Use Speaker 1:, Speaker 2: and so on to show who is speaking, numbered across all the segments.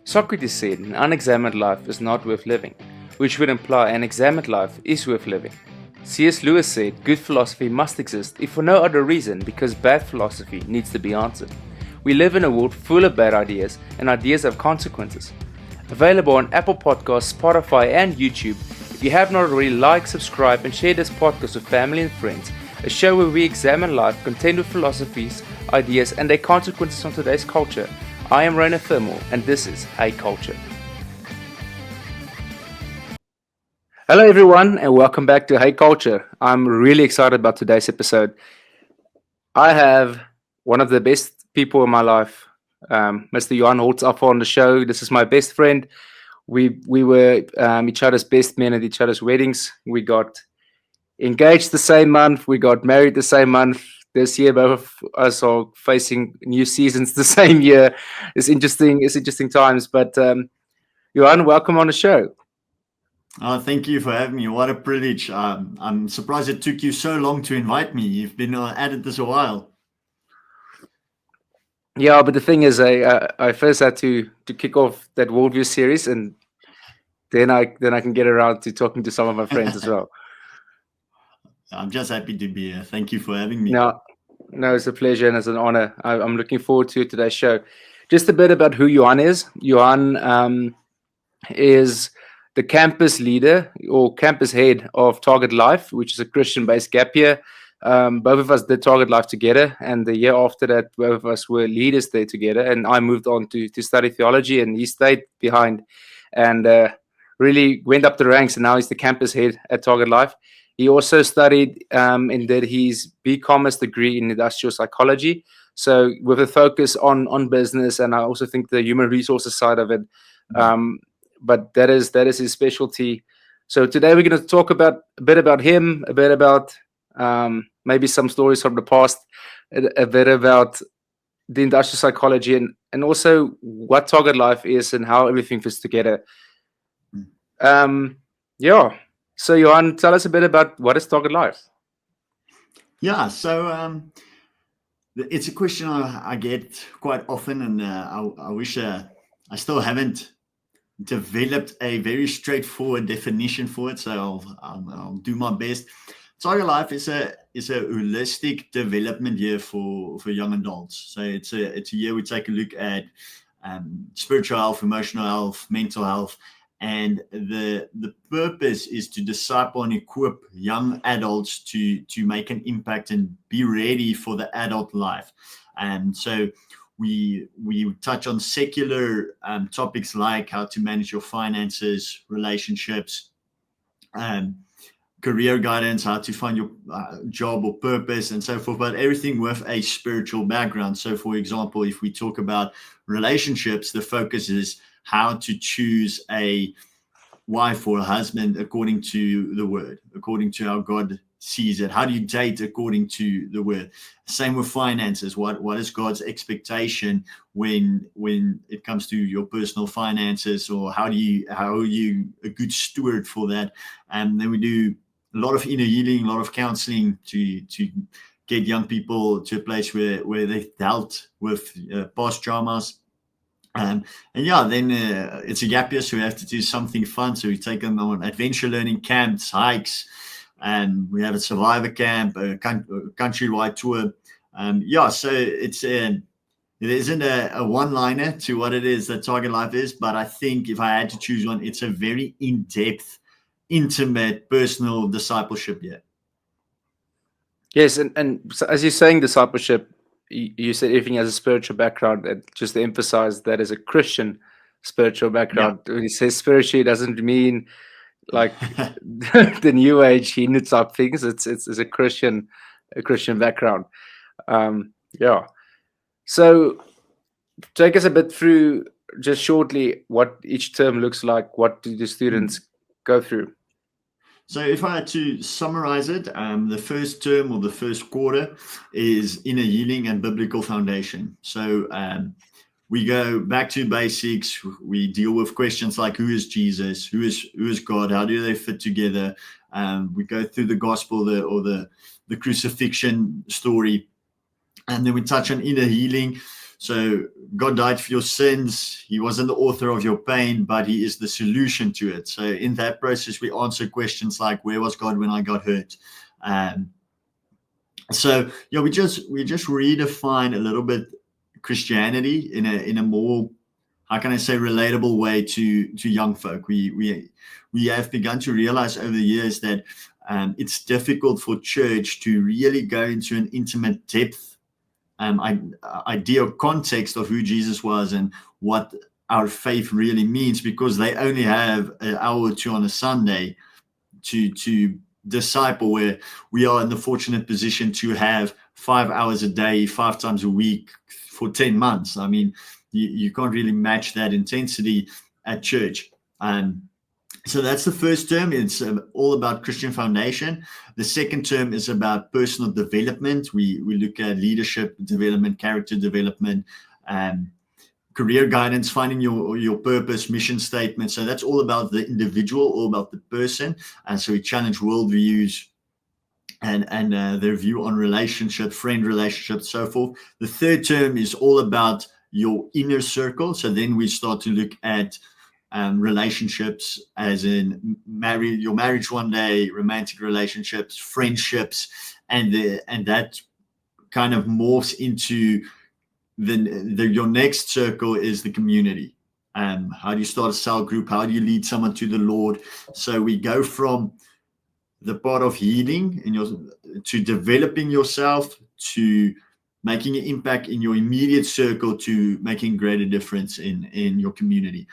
Speaker 1: Socrates said an unexamined life is not worth living, which would imply an examined life is worth living. C.S. Lewis said good philosophy must exist if for no other reason because bad philosophy needs to be answered. We live in a world full of bad ideas, and ideas have consequences. Available on Apple Podcasts, Spotify and YouTube. If you have not already, like, subscribe and share this podcast with family and friends, a show where we examine life contained with philosophies, ideas and their consequences on today's culture. I am Rainer Thermal and this is Hey Culture. Hello everyone and welcome back to Hey Culture. I'm really excited about today's episode. I have one of the best people in my life, Mr. Johann Holzapfel on the show. This is my best friend. We were each other's best men at each other's weddings. We got engaged the same month. We got married the same month. This year, both of us are facing new seasons the same year. It's interesting times. But Johann, welcome on the show.
Speaker 2: Oh, thank you for having me. What a privilege. I'm surprised it took you so long to invite me. You've been at it this a while.
Speaker 1: Yeah, but the thing is, I first had to kick off that worldview series, and then I can get around to talking to some of my friends as well.
Speaker 2: I'm just happy to be here. Thank you for having me.
Speaker 1: No, it's a pleasure and it's an honor. I'm looking forward to today's show. Just a bit about who Johann is. Johann is the campus leader or campus head of Target Life, which is a Christian-based gap year. Both of us did Target Life together, and the year after that, both of us were leaders there together. And I moved on to study theology, and he stayed behind and really went up the ranks. And now he's the campus head at Target Life. He also studied and did his BCommerce degree in industrial psychology. So with a focus on business, and I also think the human resources side of it. But that is his specialty. So today we're going to talk a bit about him, a bit about maybe some stories from the past, a bit about the industrial psychology, and also what Target Life is and how everything fits together. Yeah. So Johann, tell us a bit about what is Target Life.
Speaker 2: Yeah. So it's a question I get quite often, and I wish I still haven't developed a very straightforward definition for it. So I'll do my best. Target Life is a holistic development year for young adults. So it's a year we take a look at spiritual health, emotional health, mental health, and the purpose is to disciple and equip young adults to make an impact and be ready for the adult life. And so we touch on secular topics like how to manage your finances, relationships, career guidance, how to find your job or purpose, and so forth, but everything with a spiritual background. So, for example, if we talk about relationships, the focus is how to choose a wife or a husband according to the word, according to how God sees it. How do you date according to the word? Same with finances. What is God's expectation when it comes to your personal finances, or how are you a good steward for that? And then we do a lot of inner healing, a lot of counseling to get young people to a place where they've dealt with past traumas. And yeah, then it's a gap year, so we have to do something fun. So we take them on adventure learning camps, hikes, and we have a survivor camp, a countrywide tour. So there isn't a one-liner to what it is that Target Life is, but I think if I had to choose one, it's a very in-depth, intimate, personal discipleship year.
Speaker 1: Yes, and so as you're saying discipleship, you said everything has a spiritual background, and just to emphasize that is a Christian spiritual background. Yeah. When you say spiritual, it doesn't mean like the new age Hindu type things. It's a Christian background. Yeah. So take us a bit through just shortly what each term looks like. What do the students go through?
Speaker 2: So if I had to summarize it, the first term or the first quarter is inner healing and biblical foundation. So we go back to basics. We deal with questions like who is Jesus, who is God, how do they fit together. We go through the gospel or the crucifixion story, and then we touch on inner healing. So God died for your sins. He wasn't the author of your pain, but he is the solution to it. So in that process, we answer questions like, where was God when I got hurt? So yeah, we just redefine a little bit Christianity in a more, how can I say, relatable way to young folk. We have begun to realize over the years that it's difficult for church to really go into an intimate depth idea or context of who Jesus was and what our faith really means, because they only have an hour or two on a Sunday to disciple, where we are in the fortunate position to have 5 hours a day, 5 times a week for 10 months. I mean, you can't really match that intensity at church. So that's the first term. It's all about Christian foundation. The second term is about personal development. We look at leadership development, character development, career guidance, finding your purpose, mission statement. So that's all about the individual, all about the person. And so we challenge worldviews and their view on relationships, friend relationships, so forth. The third term is all about your inner circle. So then we start to look at relationships, as in your marriage one day, romantic relationships, friendships, and that kind of morphs into your next circle is the community. How do you start a cell group? How do you lead someone to the Lord? So we go from the part of healing to developing yourself, to making an impact in your immediate circle, to making greater difference in your community.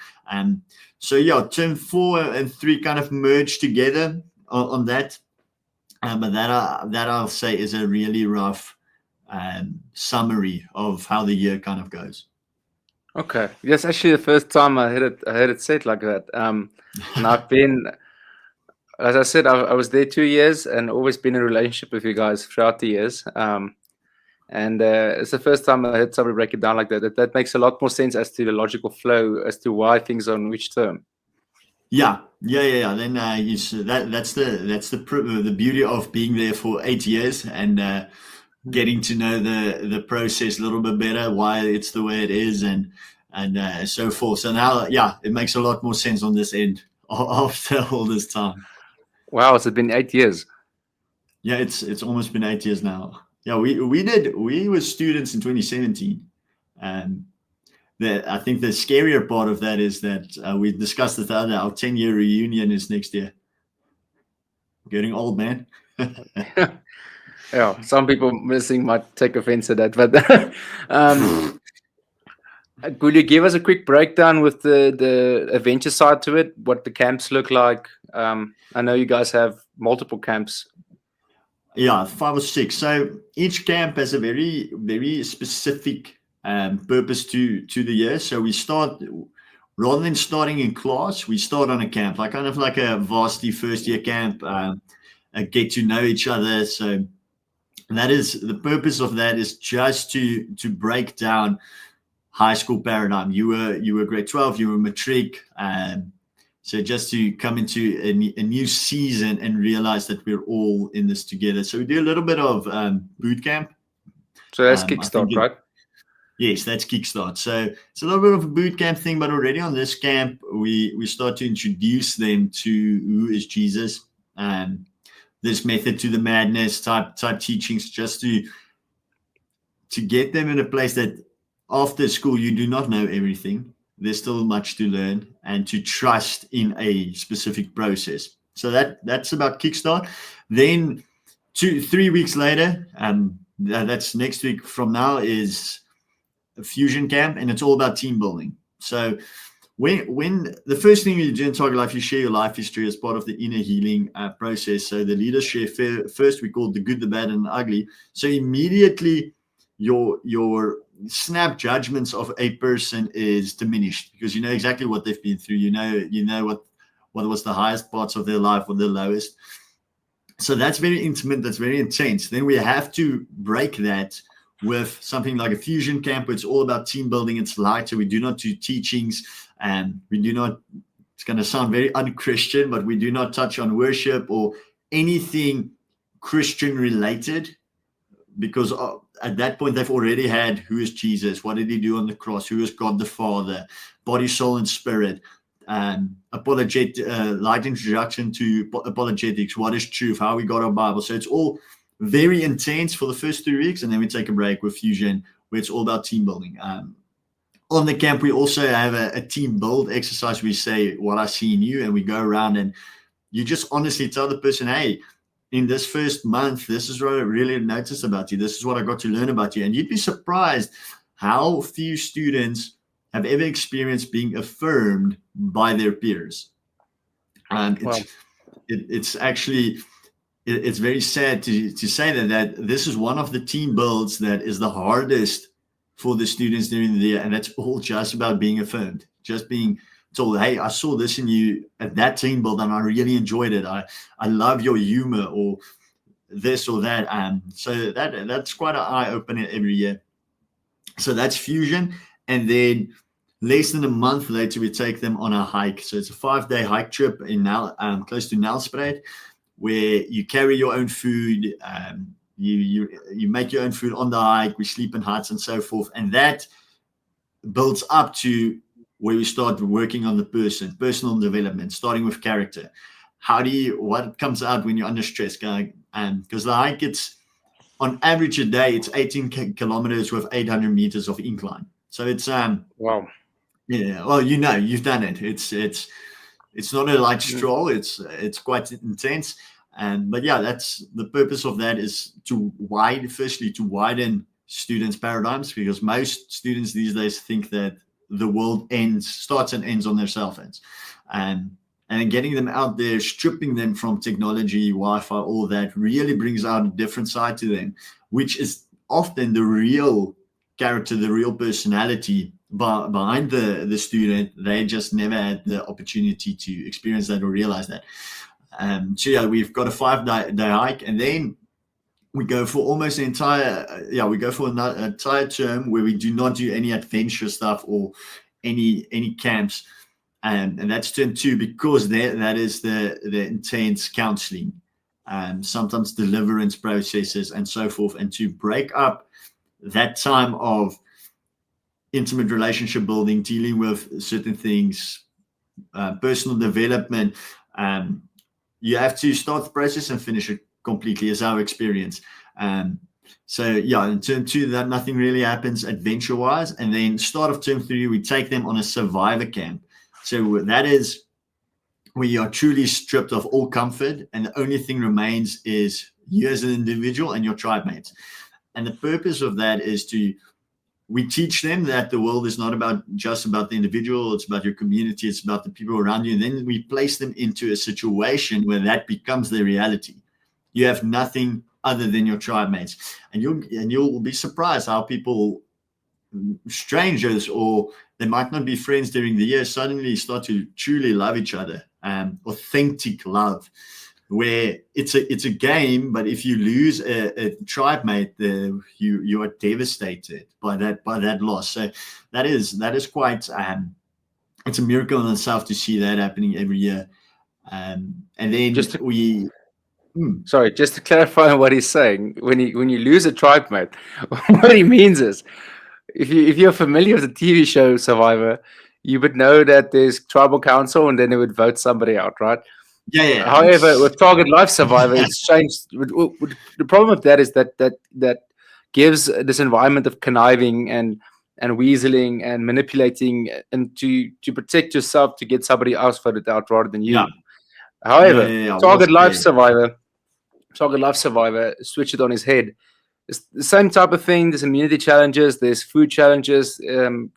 Speaker 2: So yeah, term 4 and 3 kind of merge together on that. But that I'll say is a really rough summary of how the year kind of goes.
Speaker 1: Okay, that's actually the first time I heard it said like that. And I've been, as I said, I was there 2 years and always been in a relationship with you guys throughout the years. And it's the first time I heard somebody break it down like that. That makes a lot more sense as to the logical flow as to why things are on which term.
Speaker 2: Yeah. Then that's the beauty of being there for 8 years and getting to know the process a little bit better, why it's the way it is, and so forth. So now, yeah, it makes a lot more sense on this end after all this time.
Speaker 1: Wow, it's been 8 years.
Speaker 2: Yeah, it's almost been 8 years now. Yeah, we were students in 2017, and I think the scarier part of that is that we discussed it the other. Our 10-year reunion is next year. Getting old, man.
Speaker 1: Yeah, some people listening might take offense at that, but could you give us a quick breakdown with the adventure side to it? What the camps look like? I know you guys have multiple camps.
Speaker 2: Yeah, 5 or 6. So each camp has a very, very specific purpose to the year. So we start, rather than starting in class, we start on a camp, like kind of like a varsity first year camp, get to know each other. So that is the purpose of that, is just to break down high school paradigm. You were grade 12, you were matric, so just to come into a new season and realize that we're all in this together. So we do a little bit of boot camp.
Speaker 1: So that's Kickstart, right?
Speaker 2: Yes, that's Kickstart. So it's a little bit of a boot camp thing, but already on this camp, we start to introduce them to who is Jesus, and this method to the madness type teachings, just to get them in a place that after school you do not know everything. There's still much to learn, and to trust in a specific process. So that's about Kickstart. Then 2-3 weeks later, that's next week from now, is a fusion camp, and it's all about team building. So when the first thing you do in Target Life, you share your life history as part of the inner healing process. So the leaders share first, we call the good, the bad, and the ugly. So immediately your snap judgments of a person is diminished, because you know exactly what they've been through. You know what was the highest parts of their life, or the lowest. So that's very intimate, that's very intense. Then we have to break that with something like a fusion camp, where it's all about team building. It's lighter. We do not do teachings, and we do not, it's going to sound very unchristian, but we do not touch on worship or anything Christian related. because at that point they've already had who is Jesus, what did he do on the cross, who is God the Father, body, soul, and spirit, light introduction to apologetics, what is truth, how we got our Bible. So it's all very intense for the first 3 weeks, and then we take a break with Fusion, where it's all about team building. On the camp, we also have a team build exercise. We say, what I see in you, and we go around and you just honestly tell the person, hey, in this first month, this is what I really noticed about you. This is what I got to learn about you. And you'd be surprised how few students have ever experienced being affirmed by their peers. It's actually, it's very sad to say that this is one of the team builds that is the hardest for the students during the year. And that's all just about being affirmed, just being told, hey, I saw this in you at that team build and I really enjoyed it. I love your humor, or this or that. So that's quite an eye-opener every year. So that's Fusion. And then less than a month later, we take them on a hike. So it's a 5-day hike trip in close to Nelspruit, where you carry your own food. You make your own food on the hike. We sleep in huts and so forth. And that builds up to where we start working on the personal development, starting with character. What comes out when you're under stress? Because the hike, it's on average a day, it's 18 kilometers with 800 meters of incline. So it's
Speaker 1: wow.
Speaker 2: Yeah, well, you've done it. It's not a light stroll. It's quite intense. But yeah, that's the purpose of that, is to widen students' paradigms, because most students these days think that the world starts and ends on their cell phones, and getting them out there, stripping them from technology, Wi-Fi, all that really brings out a different side to them, which is often the real character, the real personality behind the student. They just never had the opportunity to experience that or realize that. So yeah, we've got a 5-day hike, and then we go for almost an entire term where we do not do any adventure stuff or any camps, and that's term 2, because that is the intense counseling, sometimes deliverance processes and so forth, and to break up that time of intimate relationship building, dealing with certain things, personal development. You have to start the process and finish it completely, is our experience. So yeah, in term 2, that nothing really happens adventure wise. And then start of term 3, we take them on a survivor camp. So that is where you are truly stripped of all comfort, and the only thing remains is you as an individual and your tribe mates. And the purpose of that is we teach them that the world is not just about the individual. It's about your community. It's about the people around you. And then we place them into a situation where that becomes their reality. You have nothing other than your tribe mates. And you'll be surprised how people, strangers, or they might not be friends during the year, suddenly start to truly love each other. Authentic love, where it's a game, but if you lose a tribe mate, you are devastated by that loss. So that is quite it's a miracle in itself to see that happening every year. And then just
Speaker 1: to clarify what he's saying, when you lose a tribe mate, what he means is, if you're familiar with the TV show Survivor, you would know that there's tribal council, and then they would vote somebody out, right?
Speaker 2: Yeah.
Speaker 1: However, with Target Life Survivor, it's changed. The problem with that is that gives this environment of conniving and weaseling and manipulating, and to protect yourself, to get somebody else voted out rather than you.
Speaker 2: Yeah.
Speaker 1: However, Target Life Survivor, switch it on his head. It's the same type of thing. There's immunity challenges. There's food challenges.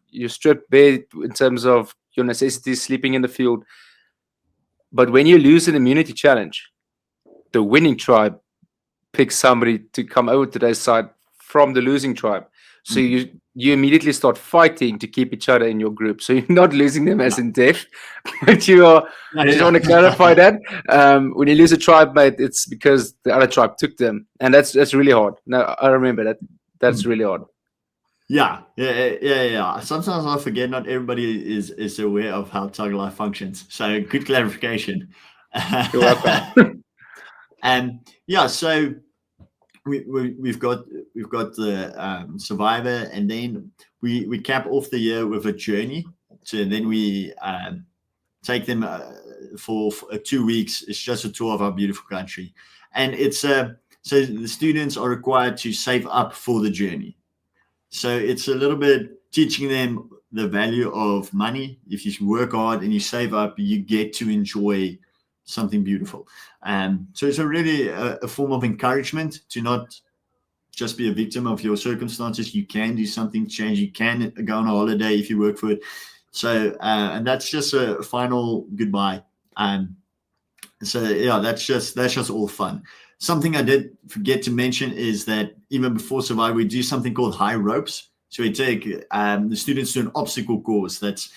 Speaker 1: You're stripped bare in terms of your necessities, sleeping in the field. But when you lose an immunity challenge, the winning tribe picks somebody to come over to their side from the losing tribe. So you immediately start fighting to keep each other in your group. So you're not losing them as in death, but you are. I just want to clarify that. When you lose a tribe mate, it's because the other tribe took them, and that's really hard. No, I remember that. That's really hard.
Speaker 2: Yeah. Sometimes I forget not everybody is aware of how Target Life functions. So good clarification.
Speaker 1: You're welcome.
Speaker 2: So we've got the survivor, and then we cap off the year with a journey. So then we take them for 2 weeks. It's just a tour of our beautiful country, and it's so the students are required to save up for the journey. So it's a little bit teaching them the value of money. If you work hard and you save up, you get to enjoy something beautiful. So it's really a form of encouragement to not just be a victim of your circumstances. You can do something to change. You can go on a holiday if you work for it. So, and that's just a final goodbye. So yeah, that's just all fun. Something I did forget to mention is that even before Survive, we do something called high ropes. So we take the students to an obstacle course that's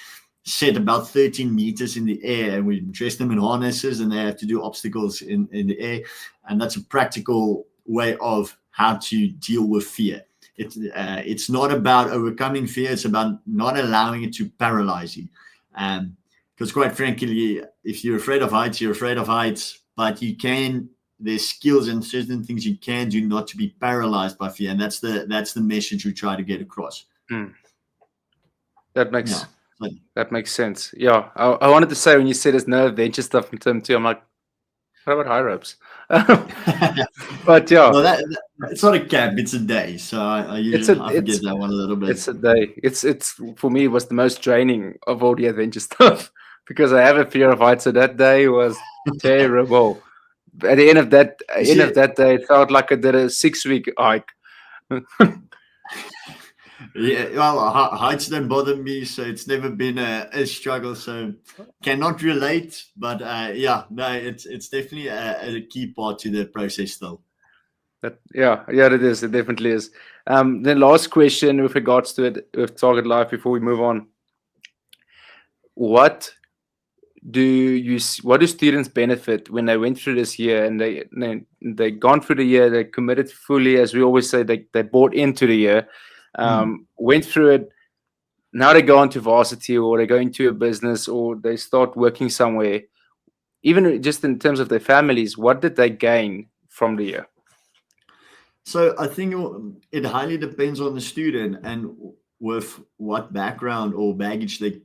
Speaker 2: set about 13 meters in the air, and we dress them in harnesses, and they have to do obstacles in the air. And that's a practical way of how to deal with fear. It's not about overcoming fear. It's about not allowing it to paralyze you. Because quite frankly, if you're afraid of heights, you're afraid of heights, but there's skills and certain things you can do not to be paralyzed by fear. And that's the message we try to get across.
Speaker 1: That makes sense. Yeah. I wanted to say, when you said there's no adventure stuff in term 2, I'm like, what about high ropes? But yeah.
Speaker 2: Well, it's not a camp, it's a day. So I forget that one a little bit.
Speaker 1: It's a day. It's for me, it was the most draining of all the adventure stuff, because I have a fear of heights. So that day was terrible. At the end of that day, it felt like I did a 6-week hike.
Speaker 2: Yeah, well, heights don't bother me, so it's never been a struggle. So cannot relate, but it's definitely a key part to the process still.
Speaker 1: Yeah, it is. It definitely is. The last question with regards to it with Target Life before we move on: what do students benefit when they went through this year and they gone through the year, they committed fully, as we always say, they bought into the year, went through it, now they go on to varsity, or they go into a business, or they start working somewhere, even just in terms of their families, what did they gain from the year?
Speaker 2: So I think it highly depends on the student and with what background or baggage they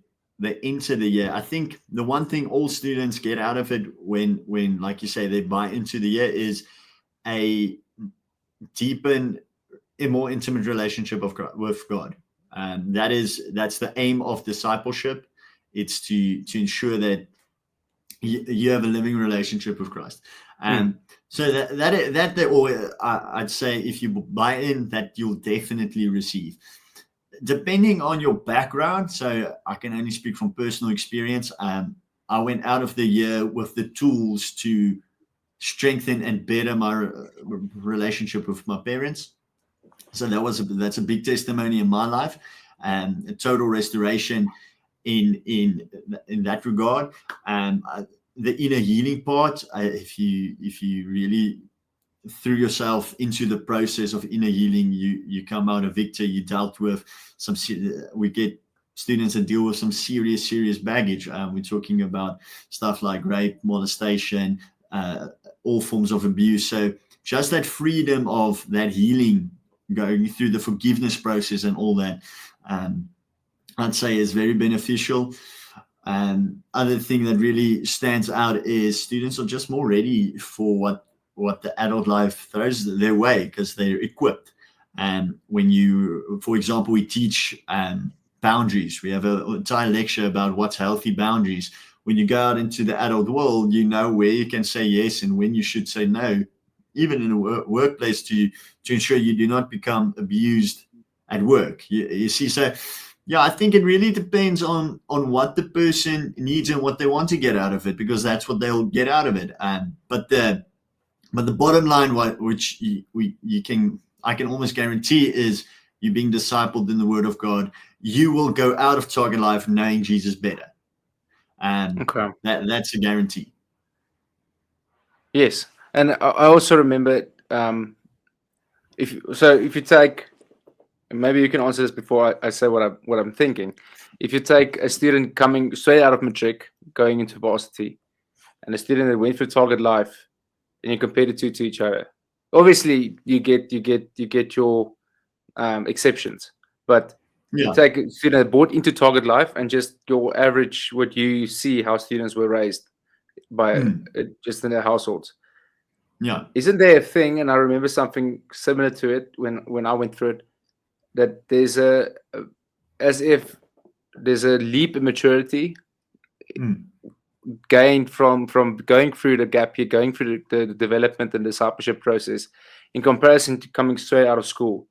Speaker 2: enter the year. I think the one thing all students get out of it when like you say, they buy into the year is a deepen a more intimate relationship with God. That's the aim of discipleship. It's to ensure that you have a living relationship with Christ. So that they all, I'd say, if you buy in, that you'll definitely receive. Depending on your background, so I can only speak from personal experience. I went out of the year with the tools to strengthen and better my relationship with my parents. So that's a big testimony in my life, and a total restoration in that regard. The inner healing part, if you really threw yourself into the process of inner healing, you come out a victor. You dealt with we get students that deal with some serious baggage. We're talking about stuff like rape, molestation, all forms of abuse. So just that freedom of that healing, going through the forgiveness process and all that, I'd say is very beneficial. Other thing that really stands out is students are just more ready for what the adult life throws their way, because they're equipped. And for example, we teach boundaries. We have an entire lecture about what's healthy boundaries. When you go out into the adult world, you know where you can say yes and when you should say no, even in a workplace, to ensure you do not become abused at work. You see, so yeah, I think it really depends on what the person needs and what they want to get out of it, because that's what they'll get out of it. But the bottom line, which I can almost guarantee, is you being discipled in the Word of God. You will go out of Target Life knowing Jesus better, and that's a guarantee.
Speaker 1: Yes, and I also remember, if you take, maybe you can answer this before I say what I'm thinking. If you take a student coming straight out of matric, going into varsity, and a student that went through Target Life, and you compare the two to each other, Obviously, you get your exceptions, but
Speaker 2: Yeah.
Speaker 1: take a student brought into Target Life and just your average, what you see how students were raised by just in their households.
Speaker 2: Yeah.
Speaker 1: Isn't there a thing, and I remember something similar to it when I went through it, that there's as if there's a leap in maturity gained from going through the gap year, going through the development and discipleship process, in comparison to coming straight out of school.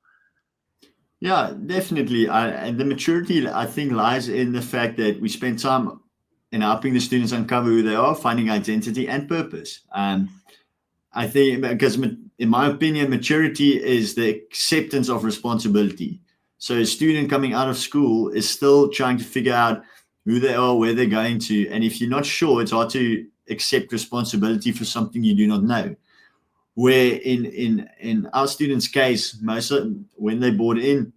Speaker 2: Yeah, definitely. And the maturity, I think, lies in the fact that we spend time in helping the students uncover who they are, finding identity and purpose. I think because, in my opinion, maturity is the acceptance of responsibility. So a student coming out of school is still trying to figure out who they are, where they're going to. And if you're not sure, it's hard to accept responsibility for something you do not know. Where in our students' case, most of when they board in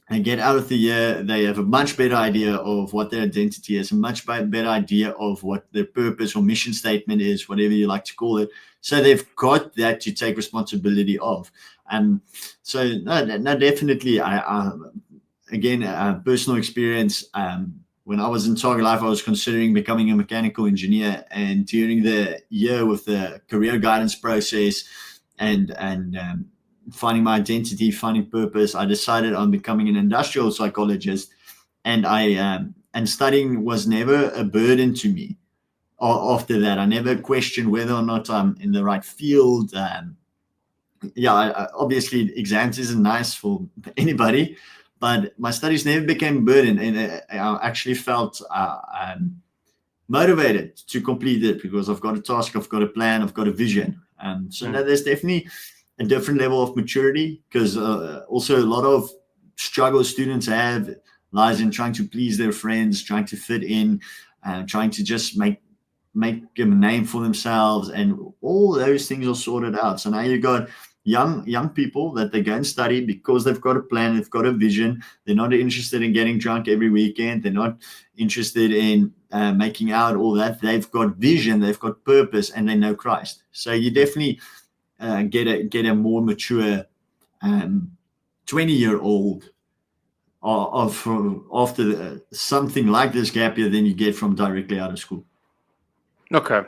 Speaker 2: and get out of the year, they have a much better idea of what their identity is, a much better idea of what their purpose or mission statement is, whatever you like to call it. So they've got that to take responsibility of. And so, no, definitely, again, personal experience. When I was in Target Life, I was considering becoming a mechanical engineer. And during the year with the career guidance process and finding my identity, finding purpose, I decided on becoming an industrial psychologist. And and studying was never a burden to me. After that, I never questioned whether or not I'm in the right field. Obviously, exams isn't nice for anybody, but my studies never became a burden, and I actually felt motivated to complete it because I've got a task, I've got a plan, I've got a vision. So now there's definitely a different level of maturity, because also a lot of struggle students have lies in trying to please their friends, trying to fit in, trying to just make a name for themselves, and all those things are sorted out. So now you've got young people that they go and study because they've got a plan, they've got a vision. They're not interested in getting drunk every weekend. They're not interested in making out, all that. They've got vision, they've got purpose, and they know Christ. So you definitely get a more mature 20-year-old after something like this gap year than you get from directly out of school.
Speaker 1: Okay.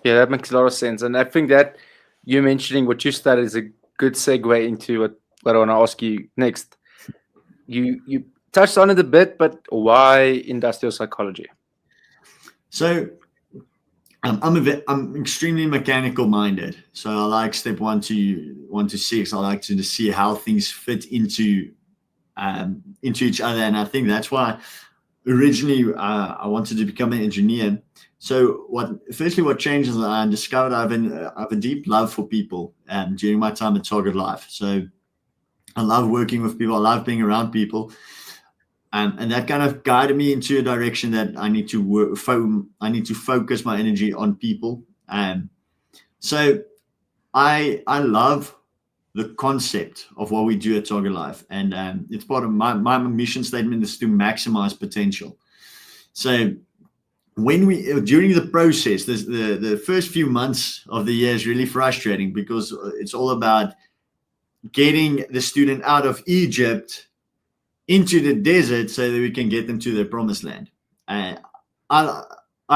Speaker 1: Yeah, that makes a lot of sense. And I think that you mentioning what you studied is a good segue into what I want to ask you next. You touched on it a bit, but why industrial psychology?
Speaker 2: So I'm extremely mechanical minded. So I like step 1 to 6. I like to see how things fit into each other, and I think that's why originally I wanted to become an engineer. So what changed is I discovered I have a deep love for people during my time at Target Life. So I love working with people. I love being around people. And that kind of guided me into a direction that I need to focus my energy on people. So I love the concept of what we do at Target Life, and it's part of my mission statement is to maximize potential. So during the process, the first few months of the year is really frustrating because it's all about getting the student out of Egypt into the desert so that we can get them to their promised land. I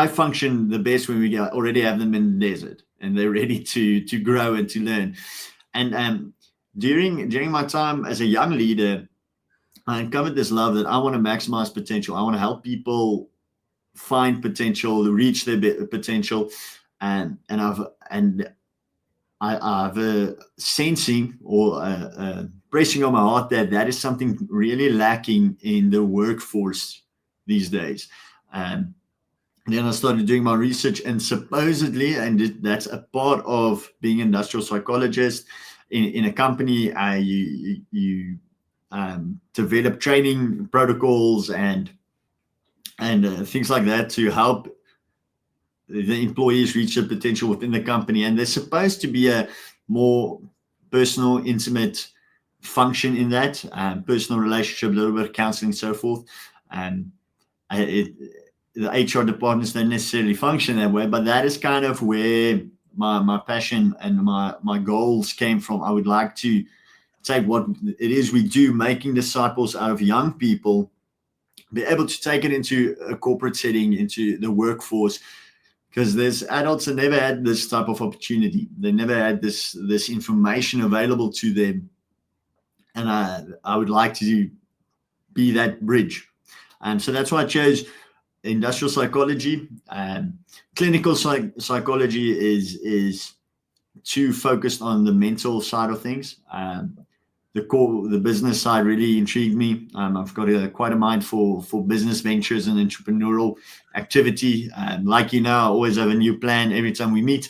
Speaker 2: function the best when we already have them in the desert and they're ready to grow and to learn. And during my time as a young leader, I uncovered this love that I want to maximize potential. I want to help people find potential, reach their potential, and I have a sensing or a pressing on my heart that is something really lacking in the workforce these days. And then I started doing my research, and supposedly, and that's a part of being an industrial psychologist in a company, you develop training protocols and things like that to help the employees reach their potential within the company. And there's supposed to be a more personal, intimate function in that, personal relationship, a little bit of counseling, so forth. And the HR departments don't necessarily function that way, but that is kind of where my passion and my goals came from. I would like to take what it is we do, making disciples out of young people, be able to take it into a corporate setting, into the workforce, because there's adults that never had this type of opportunity. They never had this information available to them. And I would like to be that bridge. So that's why I chose industrial psychology. Clinical psychology is too focused on the mental side of things. The business side really intrigued me. I've got quite a mind for business ventures and entrepreneurial activity. Like I always have a new plan every time we meet.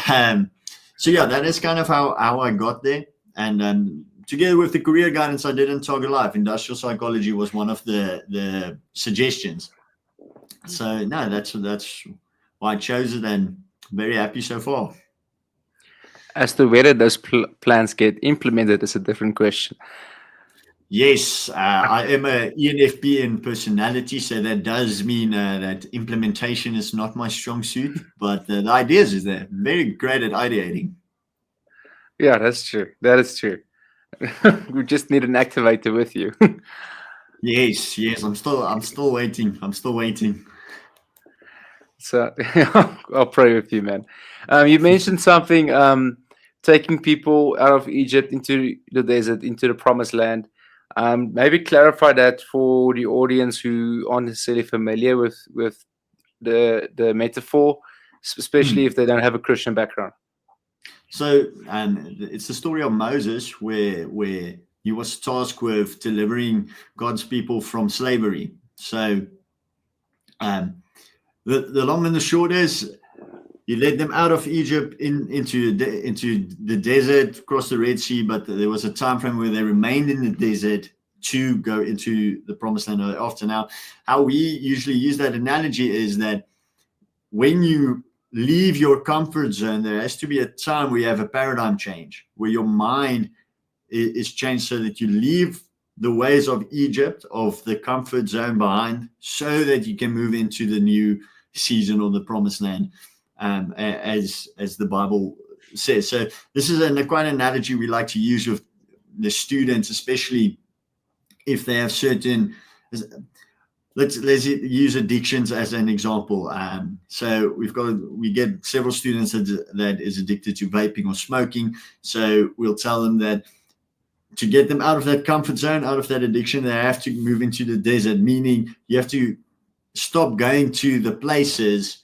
Speaker 2: So yeah, that is kind of how I got there. And together with the career guidance I did in Target Life, industrial psychology was one of the suggestions. So no, that's why I chose it, and very happy so far.
Speaker 1: As to whether those plans get implemented is a different question.
Speaker 2: Yes, I am a ENFP in personality, so that does mean that implementation is not my strong suit, but the ideas is there. Very great at ideating.
Speaker 1: Yeah, that's true. That is true. We just need an activator with you.
Speaker 2: Yes. I'm still waiting.
Speaker 1: So I'll pray with you, man. You mentioned something, taking people out of Egypt into the desert, into the promised land. Maybe clarify that for the audience who aren't necessarily familiar with the metaphor, especially if they don't have a Christian background.
Speaker 2: So it's the story of Moses, where he was tasked with delivering God's people from slavery. So the long and the short is, he led them out of Egypt into the desert, across the Red Sea, but there was a time frame where they remained in the desert to go into the promised land after. Now, how we usually use that analogy is that when you leave your comfort zone, there has to be a time where you have a paradigm change, where your mind is changed so that you leave the ways of Egypt, of the comfort zone behind, so that you can move into the new season or the promised land, as the Bible says. So this is quite an analogy we like to use with the students, especially if they have certain. Let's use addictions as an example. So we get several students that is addicted to vaping or smoking. So we'll tell them that to get them out of that comfort zone, out of that addiction, they have to move into the desert, meaning you have to stop going to the places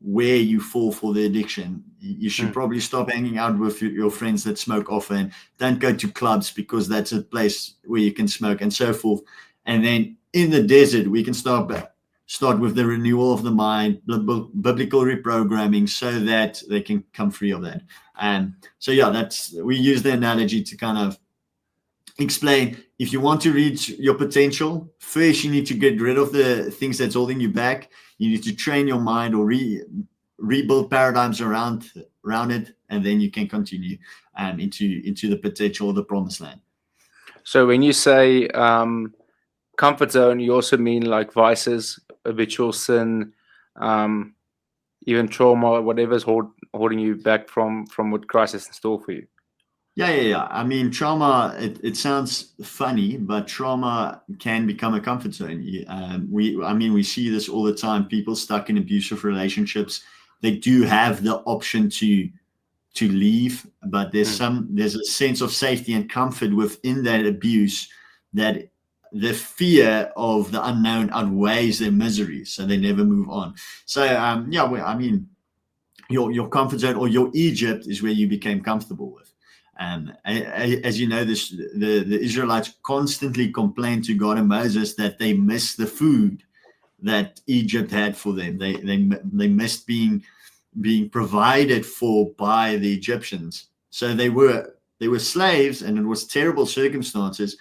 Speaker 2: where you fall for the addiction. You should probably stop hanging out with your friends that smoke often. Don't go to clubs, because that's a place where you can smoke, and so forth. And then in the desert, we can start with the renewal of the mind, biblical reprogramming, so that they can come free of that. And so yeah, we use the analogy to kind of explain, if you want to reach your potential, first you need to get rid of the things that's holding you back. You need to train your mind or rebuild paradigms around it, and then you can continue into the potential of the promised land.
Speaker 1: So when you say comfort zone, you also mean like vices, habitual sin, even trauma, whatever's holding you back from what Christ has in store for you.
Speaker 2: Yeah. I mean, trauma, it sounds funny, but trauma can become a comfort zone. We see this all the time. People stuck in abusive relationships, they do have the option to leave, but there's a sense of safety and comfort within that abuse, that the fear of the unknown outweighs their misery, so they never move on. So your comfort zone or your Egypt is where you became comfortable with. As you know, the Israelites constantly complained to God and Moses that they missed the food that Egypt had for them. They missed being provided for by the Egyptians. So they were slaves, and it was terrible circumstances,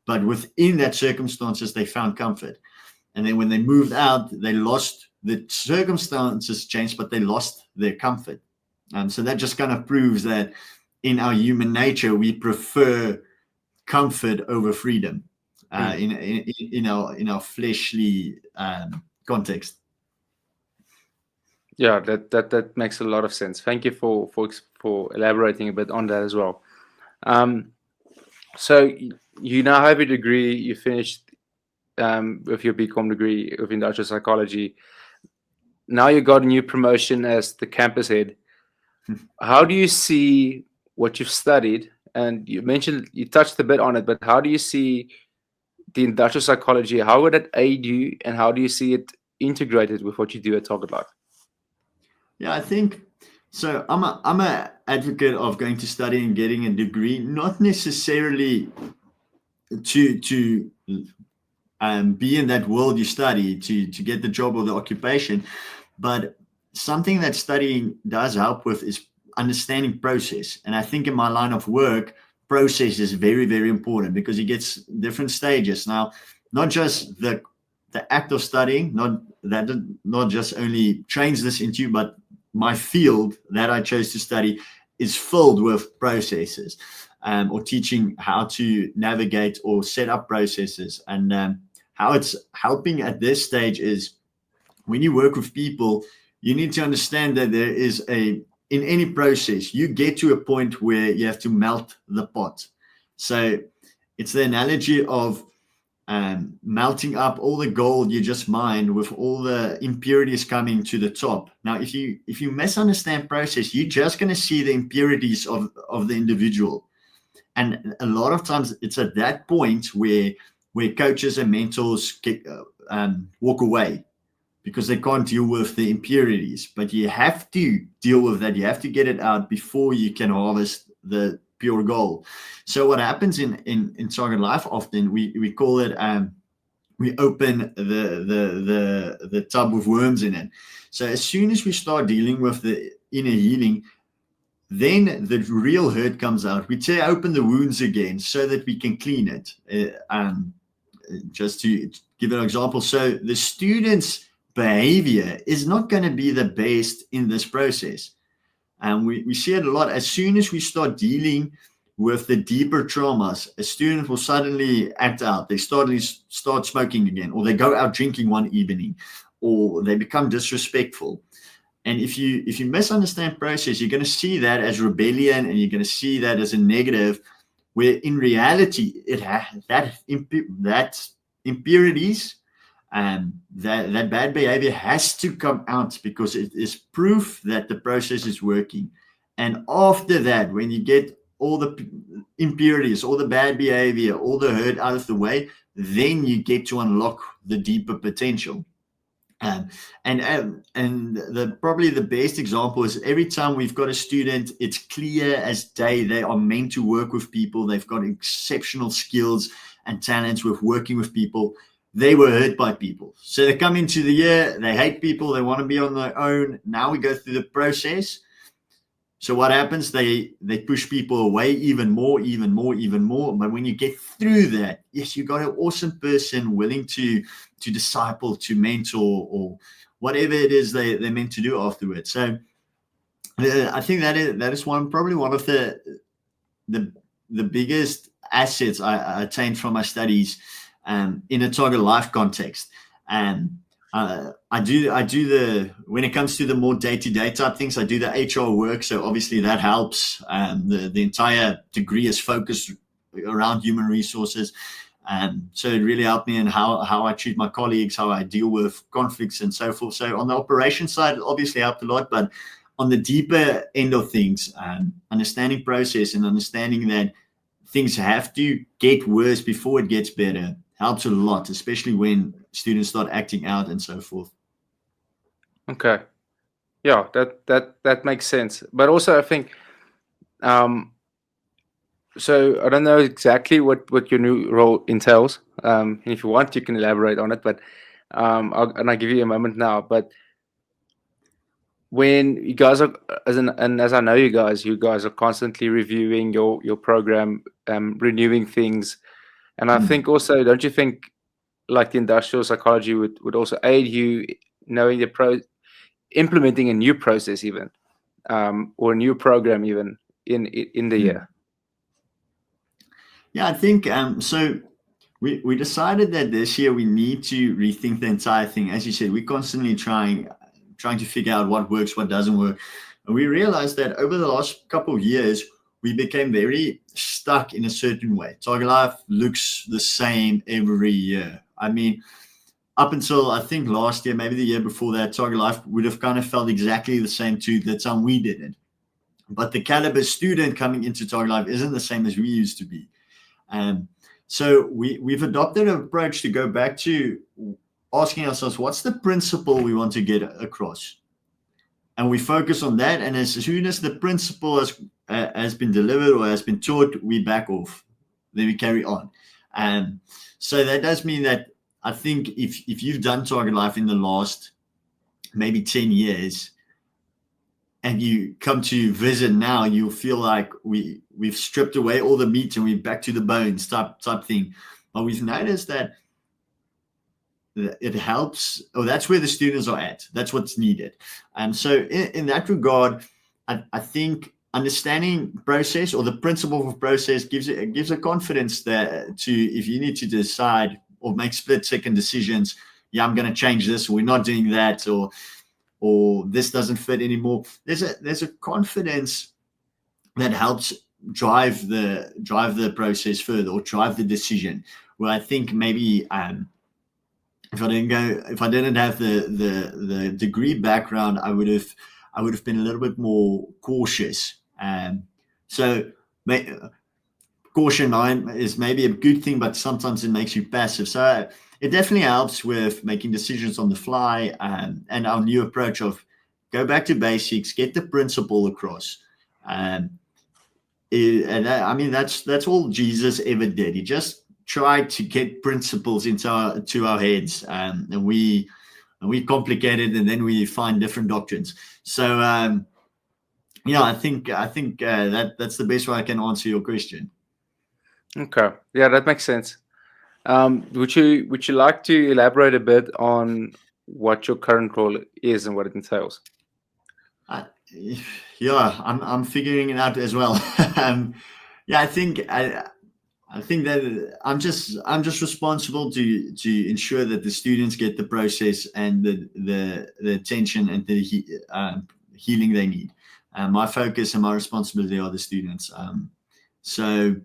Speaker 2: but within that circumstances they found comfort. And then when they moved out, they lost, the circumstances changed, but they lost their comfort. So that just kind of proves that in our human nature, we prefer comfort over freedom in our fleshly context.
Speaker 1: Yeah, that makes a lot of sense. Thank you for elaborating a bit on that as well. Um, so you now have a degree. You finished with your BCom degree of industrial psychology. Now you got a new promotion as the campus head. How do you see what you've studied? And you mentioned you touched a bit on it, but how do you see the industrial psychology? How would it aid you, and how do you see it integrated with what you do at Target Life?
Speaker 2: Yeah, I think so. I'm a advocate of going to study and getting a degree, not necessarily to be in that world you study to get the job or the occupation, but something that studying does help with is understanding process. And I think in my line of work, process is very, very important because you get different stages. Now, not just the act of studying, not just only trains this into you, but my field that I chose to study is filled with processes, or teaching how to navigate or set up processes. And how it's helping at this stage is when you work with people, you need to understand that there is in any process, you get to a point where you have to melt the pot. So it's the analogy of melting up all the gold you just mined with all the impurities coming to the top. Now, if you misunderstand process, you're just going to see the impurities of the individual. And a lot of times it's at that point where coaches and mentors walk away because they can't deal with the impurities. But you have to deal with that. You have to get it out before you can harvest the pure gold. So what happens in Target Life often, we call it we open the tub with worms in it. So as soon as we start dealing with the inner healing, then the real hurt comes out. We tear open the wounds again so that we can clean it. Just to give an example, so the student's behavior is not going to be the best in this process. And we see it a lot. As soon as we start dealing with the deeper traumas, a student will suddenly act out. They start smoking again, or they go out drinking one evening, or they become disrespectful. And if you misunderstand process, you're going to see that as rebellion, and you're going to see that as a negative, where in reality it has that impurities and that bad behavior has to come out because it is proof that the process is working. And after that, when you get all the impurities, all the bad behavior, all the hurt out of the way, then you get to unlock the deeper potential. And probably the best example is every time we've got a student, it's clear as day they are meant to work with people. They've got exceptional skills and talents with working with people. They were hurt by people. So they come into the year, they hate people, they want to be on their own. Now we go through the process. So what happens? They push people away even more. But when you get through that, yes, you got an awesome person willing to disciple, to mentor, or whatever it is they're meant to do afterwards. So I think that is probably one of the biggest assets I attained from my studies in a Target Life context. And I do when it comes to the more day-to-day type things, I do the HR work. So obviously that helps. The entire degree is focused around human resources. So it really helped me in how I treat my colleagues, how I deal with conflicts and so forth. So on the operation side, it obviously helped a lot, but on the deeper end of things, understanding process and understanding that things have to get worse before it gets better helps a lot, especially when students start acting out and so forth.
Speaker 1: Okay. Yeah, that makes sense. But also I think so I don't know exactly what your new role entails. And if you want, you can elaborate on it. But I'll give you a moment now. But when you guys are, as I know you guys are constantly reviewing your program, renewing things, and I think also, don't you think, like the industrial psychology would also aid you knowing implementing a new process even, or a new program even in the year?
Speaker 2: Yeah, I think so. We decided that this year we need to rethink the entire thing. As you said, we're constantly trying trying to figure out what works, what doesn't work. And we realized that over the last couple of years, we became very stuck in a certain way. Target Life looks the same every year. I mean, up until I think last year, maybe the year before that, Target Life would have kind of felt exactly the same to the time we did it. But the caliber student coming into Target Life isn't the same as we used to be. So we've adopted an approach to go back to asking ourselves, what's the principle we want to get across? And we focus on that. And as soon as the principle has been delivered or has been taught, we back off. Then we carry on. So that does mean that I think if you've done Target Life in the last maybe 10 years and you come to visit now, you'll feel like we've stripped away all the meat and we're back to the bones type thing. But we've noticed that it helps, or that's where the students are at. That's what's needed. And so in that regard, I think understanding process or the principle of process gives a confidence that if you need to decide or make split-second decisions, yeah, I'm going to change this, or we're not doing that, or this doesn't fit anymore. There's a confidence that helps drive the process further or drive the decision. Where I think maybe if I didn't have the degree background, I would have been a little bit more cautious. So caution is maybe a good thing, but sometimes it makes you passive. So it definitely helps with making decisions on the fly, and our new approach of go back to basics, get the principle across. I mean, that's all Jesus ever did. He just tried to get principles into our heads, and we complicate it, and then we find different doctrines. So yeah, I think that's the best way I can answer your question.
Speaker 1: Okay, yeah, that makes sense. Would you like to elaborate a bit on what your current role is and what it entails?
Speaker 2: Yeah, I'm figuring it out as well. Yeah, I think that I'm just responsible to ensure that the students get the process and the attention and the healing they need. My focus and my responsibility are the students. So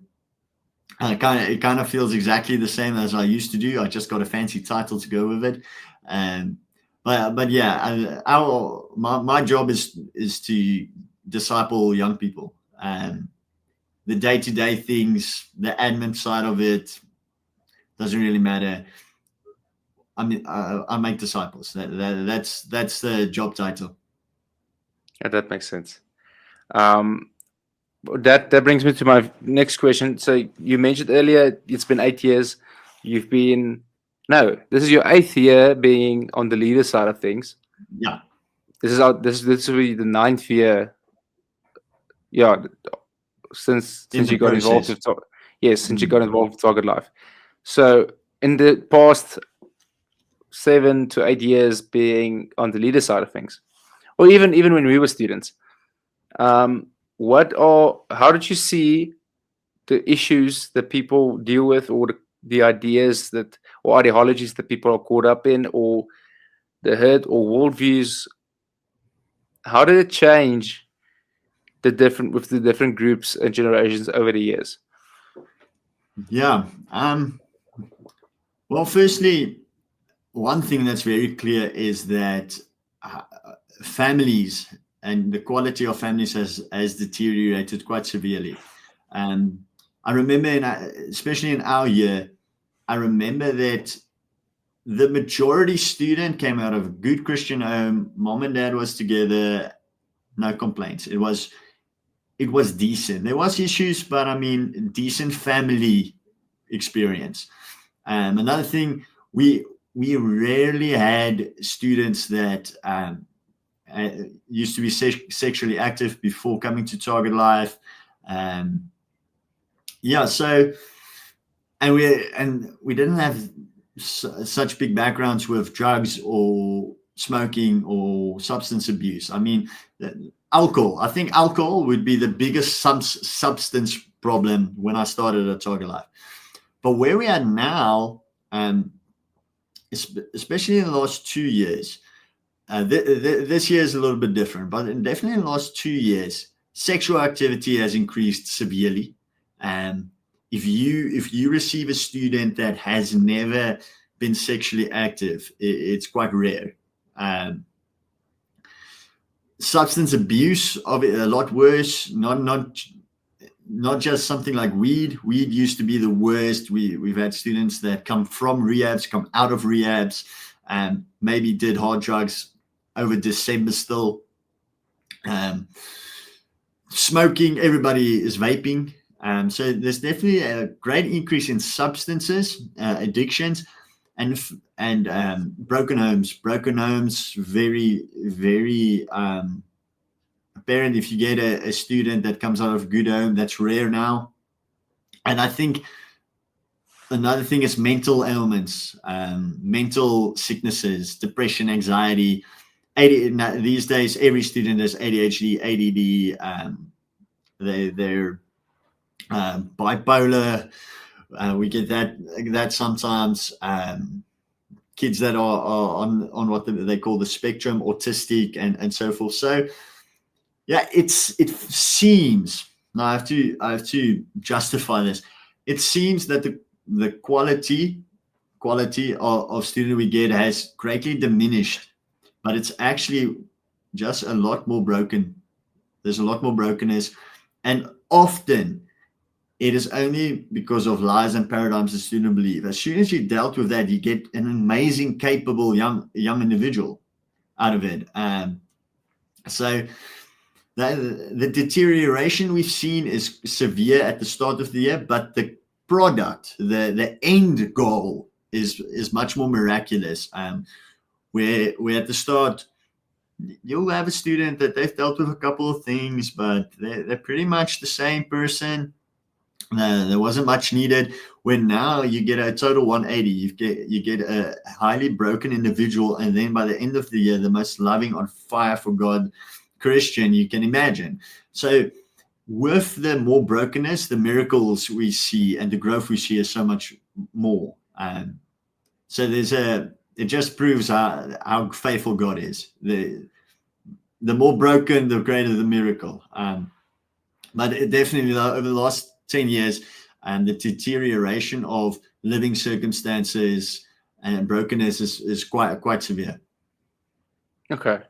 Speaker 2: it kind of feels exactly the same as I used to do. I just got a fancy title to go with it. But yeah, my job is to disciple young people. The day-to-day things, the admin side of it doesn't really matter. I mean, I make disciples. That's the job title.
Speaker 1: Yeah, that makes sense. That brings me to my next question. So you mentioned earlier it's been 8 years. This is your 8th year being on the leader side of things.
Speaker 2: Yeah.
Speaker 1: This will be the 9th year. Yeah, since you got involved with since you got involved with Target Life. So in the past 7 to 8 years being on the leader side of things, or even when we were students, how did you see the issues that people deal with, or the ideas or ideologies that people are caught up in, or the hurt or worldviews? How did it change with the different groups and generations over the years?
Speaker 2: Yeah. Well, firstly, one thing that's very clear is that families and the quality of families has deteriorated quite severely. I remember, especially in our year, I remember that the majority student came out of a good Christian home. Mom and dad was together, no complaints. It was decent. There was issues, but I mean, decent family experience. Another thing, we rarely had students that used to be sexually active before coming to Target Life. Yeah, so and we didn't have such big backgrounds with drugs or smoking or substance abuse. I mean, alcohol. I think alcohol would be the biggest substance problem when I started at Target Life. But where we are now, especially in the last 2 years, This year is a little bit different, but definitely in the last 2 years, sexual activity has increased severely. And if you receive a student that has never been sexually active, it's quite rare. Um, Substance abuse of it a lot worse. Not just something like weed. Weed used to be the worst. We've had students that come from rehabs, come out of rehabs, and maybe did hard drugs over December still. Smoking, everybody is vaping. So there's definitely a great increase in substances, addictions, and broken homes. Broken homes, very, very apparent. If you get a student that comes out of a good home, that's rare now. And I think another thing is mental ailments, mental sicknesses, depression, anxiety. These days, every student has ADHD, ADD. They're bipolar. We get that sometimes. Kids that are on what they call the spectrum, autistic, and so forth. So yeah, it seems, now I have to justify this. It seems that the quality of student we get has greatly diminished, but it's actually just a lot more broken. There's a lot more brokenness, and often it is only because of lies and paradigms the student believe. As soon as you dealt with that, you get an amazing, capable young individual out of it. So the deterioration we've seen is severe at the start of the year, but the product, the end goal is much more miraculous. Where at the start, you'll have a student that they've dealt with a couple of things, but they're pretty much the same person. There wasn't much needed. When now you get a total 180, you get a highly broken individual, and then by the end of the year, the most loving, on fire for God Christian you can imagine. So with the more brokenness, the miracles we see and the growth we see is so much more. So it just proves how faithful God is. The more broken, the greater the miracle. But definitely over the last 10 years, the deterioration of living circumstances and brokenness is quite severe.
Speaker 1: Okay.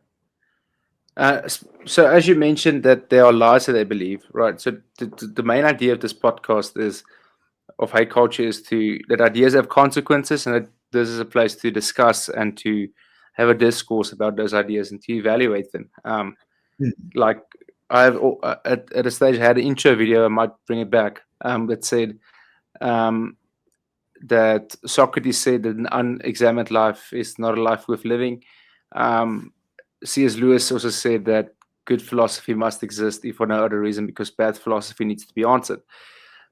Speaker 1: So as you mentioned that there are lies that they believe, right? So the main idea of this podcast of hate culture is that ideas have consequences, and that this is a place to discuss and to have a discourse about those ideas and to evaluate them. Like I've at a stage I had an intro video, I might bring it back, that said that Socrates said that an unexamined life is not a life worth living. C.S. Lewis also said that good philosophy must exist if for no other reason because bad philosophy needs to be answered.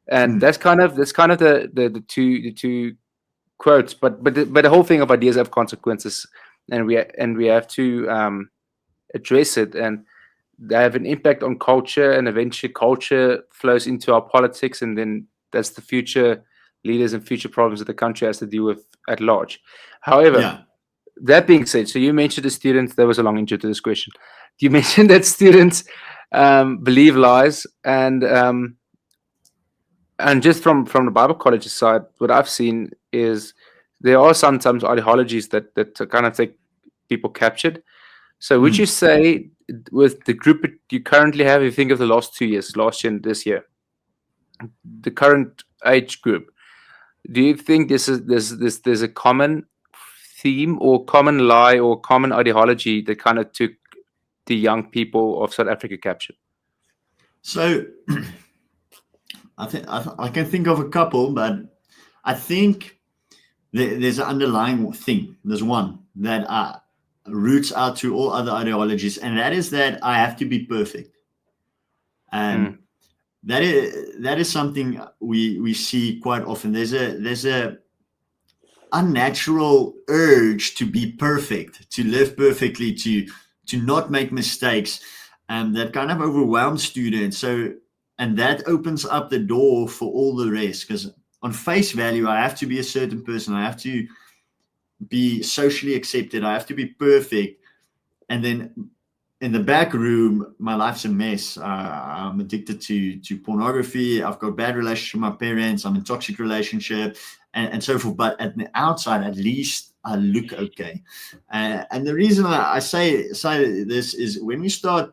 Speaker 1: And that's kind of the two quotes, but the whole thing of ideas have consequences, and we have to address it, and they have an impact on culture, and eventually culture flows into our politics, and then that's the future leaders and future problems that the country has to deal with at large. However, that being said, so you mentioned the students. There was a long intro to this question. You mentioned that students believe lies, and just from the Bible college side, what I've seen is there are sometimes ideologies that kind of take people captured. So would you say with the group that you currently have, if you think of the last 2 years, last year and this year, the current age group, do you think there's a common theme or common lie or common ideology that kind of took the young people of South Africa captured?
Speaker 2: So I can think of a couple, but I think there's an underlying thing. There's one that roots out to all other ideologies, and that is that I have to be perfect. And that is something we see quite often. There's a unnatural urge to be perfect, to live perfectly, to not make mistakes, and that kind of overwhelms students. So, and that opens up the door for all the rest, because on face value, I have to be a certain person. I have to be socially accepted. I have to be perfect. And then in the back room, my life's a mess. I'm addicted to pornography. I've got bad relationship with my parents. I'm in a toxic relationship, and so forth. But at the outside, at least I look okay. And the reason I say this is when we start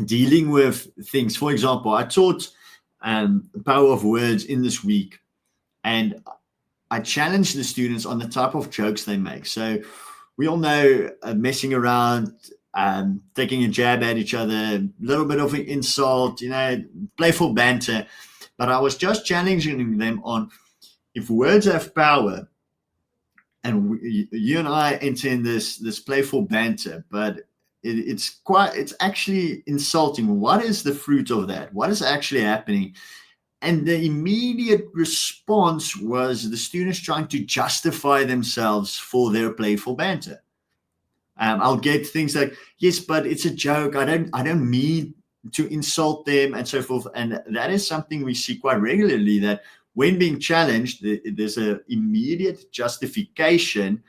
Speaker 2: dealing with things. For example, I taught the power of words in this week, and I challenge the students on the type of jokes they make. So we all know messing around, taking a jab at each other, a little bit of an insult, playful banter. But I was just challenging them on if words have power, and you and I enter in this playful banter, but it's actually insulting. What is the fruit of that? What is actually happening? And the immediate response was the students trying to justify themselves for their playful banter. I'll get things like, yes, but it's a joke. I don't mean to insult them and so forth. And that is something we see quite regularly, that when being challenged, there's an immediate justification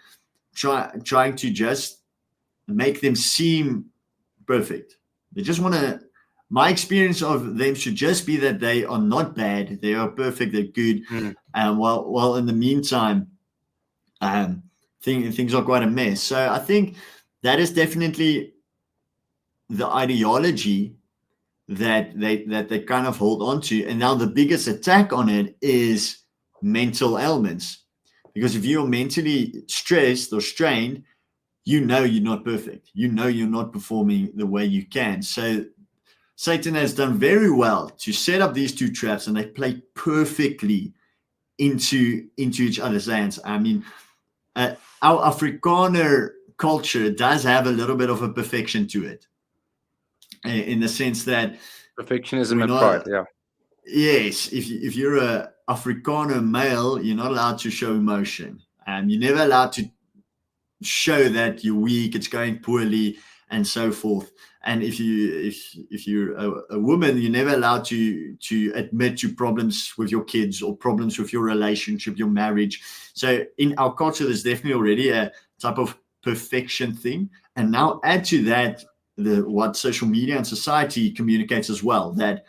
Speaker 2: trying to just make them seem perfect. They just want to. My experience of them should just be that they are not bad, they are perfect, they're good. While in the meantime, things are quite a mess. So I think that is definitely the ideology that they kind of hold on to. And now the biggest attack on it is mental ailments, because if you're mentally stressed or strained, you're not perfect. You're not performing the way you can. So Satan has done very well to set up these two traps, and they play perfectly into each other's hands. I mean, our Afrikaner culture does have a little bit of a perfection to it, in the sense that
Speaker 1: perfectionism and pride. Yeah.
Speaker 2: Yes, if you're a Afrikaner male, you're not allowed to show emotion, and you're never allowed to show that you're weak, it's going poorly, and so forth. And if you're a woman, you're never allowed to admit to problems with your kids or problems with your relationship, your marriage. So in our culture, there's definitely already a type of perfection thing. And now add to that what social media and society communicates as well, that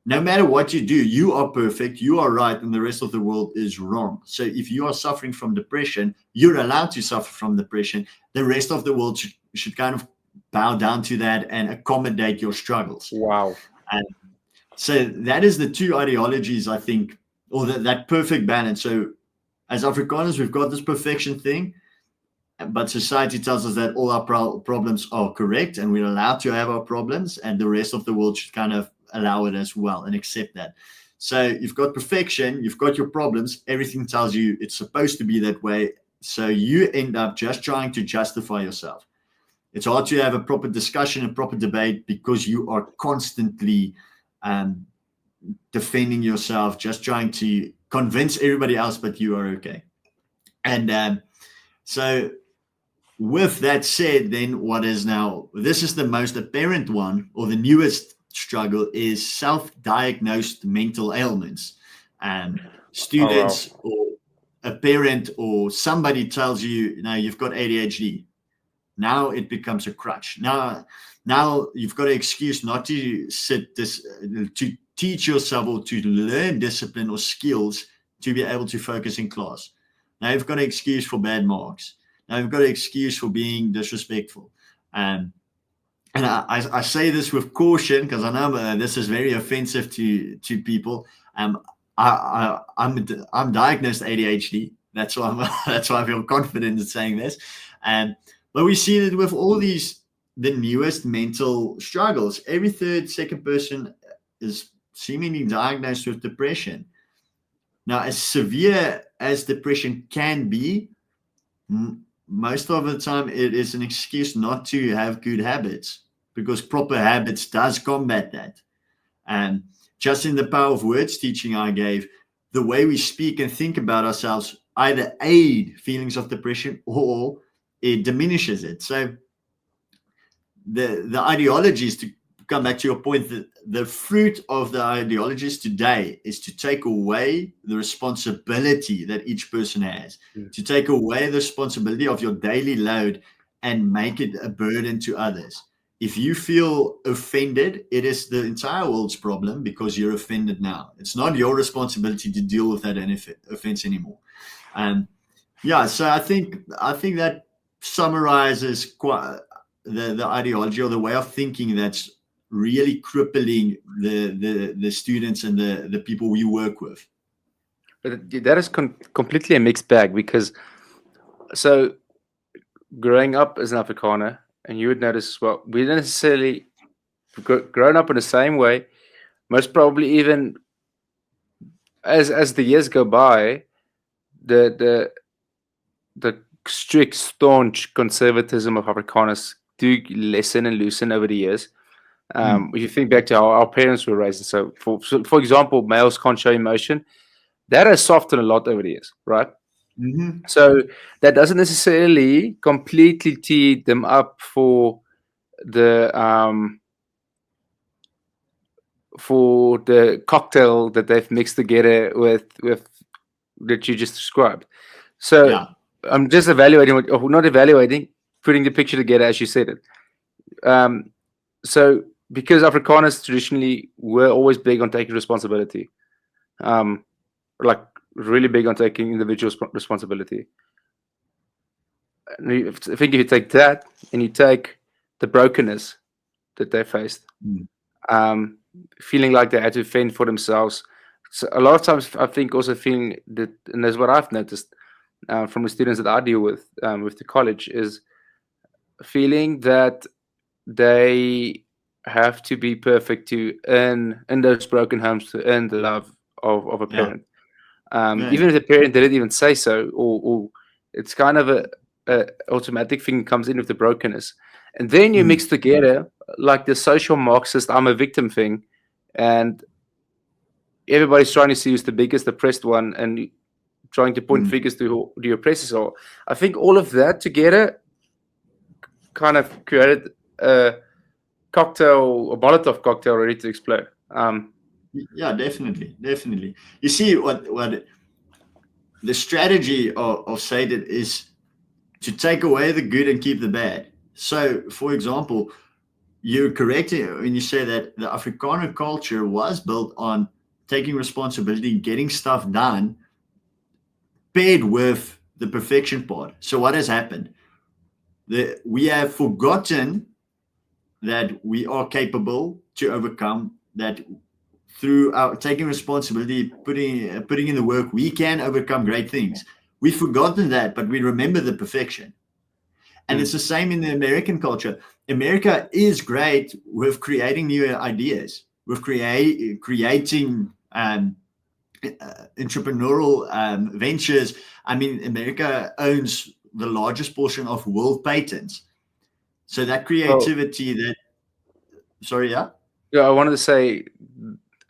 Speaker 2: no matter what you do, you are perfect, you are right, and the rest of the world is wrong. So if you are suffering from depression, you're allowed to suffer from depression. The rest of the world should kind of bow down to that and accommodate your struggles.
Speaker 1: Wow.
Speaker 2: And so that is the two ideologies, I think, or that perfect balance. So as Afrikaners, we've got this perfection thing, but society tells us that all our problems are correct and we're allowed to have our problems, and the rest of the world should kind of allow it as well and accept that. So you've got perfection, you've got your problems, everything tells you it's supposed to be that way. So you end up just trying to justify yourself. It's hard to have a proper discussion, a proper debate, because you are constantly defending yourself, just trying to convince everybody else, but you are okay. And so with that said, then what is now, this is the most apparent one, or the newest struggle, is self-diagnosed mental ailments. Students or a parent or somebody tells you, you've got ADHD. Now it becomes a crutch. Now you've got an excuse not to to teach yourself or to learn discipline or skills to be able to focus in class. Now you've got an excuse for bad marks. Now you've got an excuse for being disrespectful. And I say this with caution, because I know this is very offensive to people. I'm diagnosed ADHD. That's why I feel confident in saying this. But we see that with all the newest mental struggles, every second person is seemingly diagnosed with depression. Now, as severe as depression can be, most of the time it is an excuse not to have good habits, because proper habits does combat that. And just in the power of words teaching I gave, the way we speak and think about ourselves either aid feelings of depression or it diminishes it. So the ideologies, to come back to your point, the fruit of the ideologies today is to take away the responsibility that each person has, to take away the responsibility of your daily load and make it a burden to others. If you feel offended, it is the entire world's problem because you're offended now. It's not your responsibility to deal with that offense anymore. Yeah, so I think that summarizes quite the ideology or the way of thinking that's really crippling the students and the people we work with.
Speaker 1: But that is completely a mixed bag, because so growing up as an Afrikaner, and you would notice as well, we didn't necessarily grown up in the same way. Most probably, even as the years go by, the strict, staunch conservatism of Afrikaners do lessen and loosen over the years. If you think back to how our parents were raised, so for example, males can't show emotion. That has softened a lot over the years, right?
Speaker 2: Mm-hmm.
Speaker 1: So that doesn't necessarily completely tee them up for the cocktail that they've mixed together with that you just described. So
Speaker 2: Yeah.
Speaker 1: I'm just evaluating, not evaluating, putting the picture together as you said it. So because Afrikaners traditionally were always big on taking responsibility, like really big on taking individual responsibility. I think if you take that and you take the brokenness that they faced, feeling like they had to fend for themselves. So a lot of times, I think also feeling that, and that's what I've noticed from the students that I deal with the college, is feeling that they have to be perfect to earn in those broken homes, to earn the love of a parent. Even if the parent didn't even say so, or it's kind of a automatic thing comes in with the brokenness, and then you mix together like the social Marxist "I'm a victim" thing, and everybody's trying to see who's the biggest oppressed one, and trying to point fingers to who the oppressors are. I think all of that together kind of created a cocktail, a Molotov cocktail, ready to explode.
Speaker 2: Yeah, definitely. You see, what the strategy of Satan is to take away the good and keep the bad. So, for example, you're correct when you say that the Afrikaner culture was built on taking responsibility, getting stuff done, paired with the perfection part. So what has happened? We have forgotten that we are capable to overcome that. Through our taking responsibility, putting in the work, we can overcome great things. We've forgotten that, but we remember the perfection. And it's the same in the American culture. America is great with creating new ideas, with creating entrepreneurial ventures. I mean, America owns the largest portion of world patents. So that creativity
Speaker 1: Yeah, I wanted to say,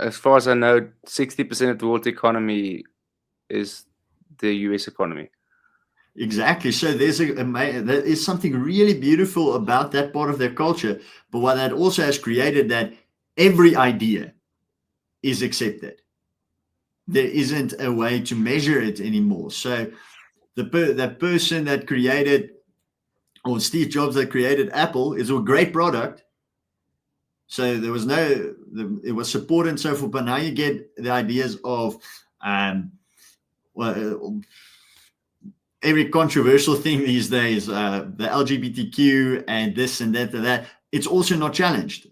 Speaker 1: as far as I know, 60% of the world economy is the US economy.
Speaker 2: Exactly. So there is something really beautiful about that part of their culture. But what that also has created, that every idea is accepted. There isn't a way to measure it anymore. So that person that created, or Steve Jobs that created Apple, is a great product. So there was it was supported and so forth. But now you get the ideas of every controversial thing these days, the LGBTQ and this and that and that, it's also not challenged.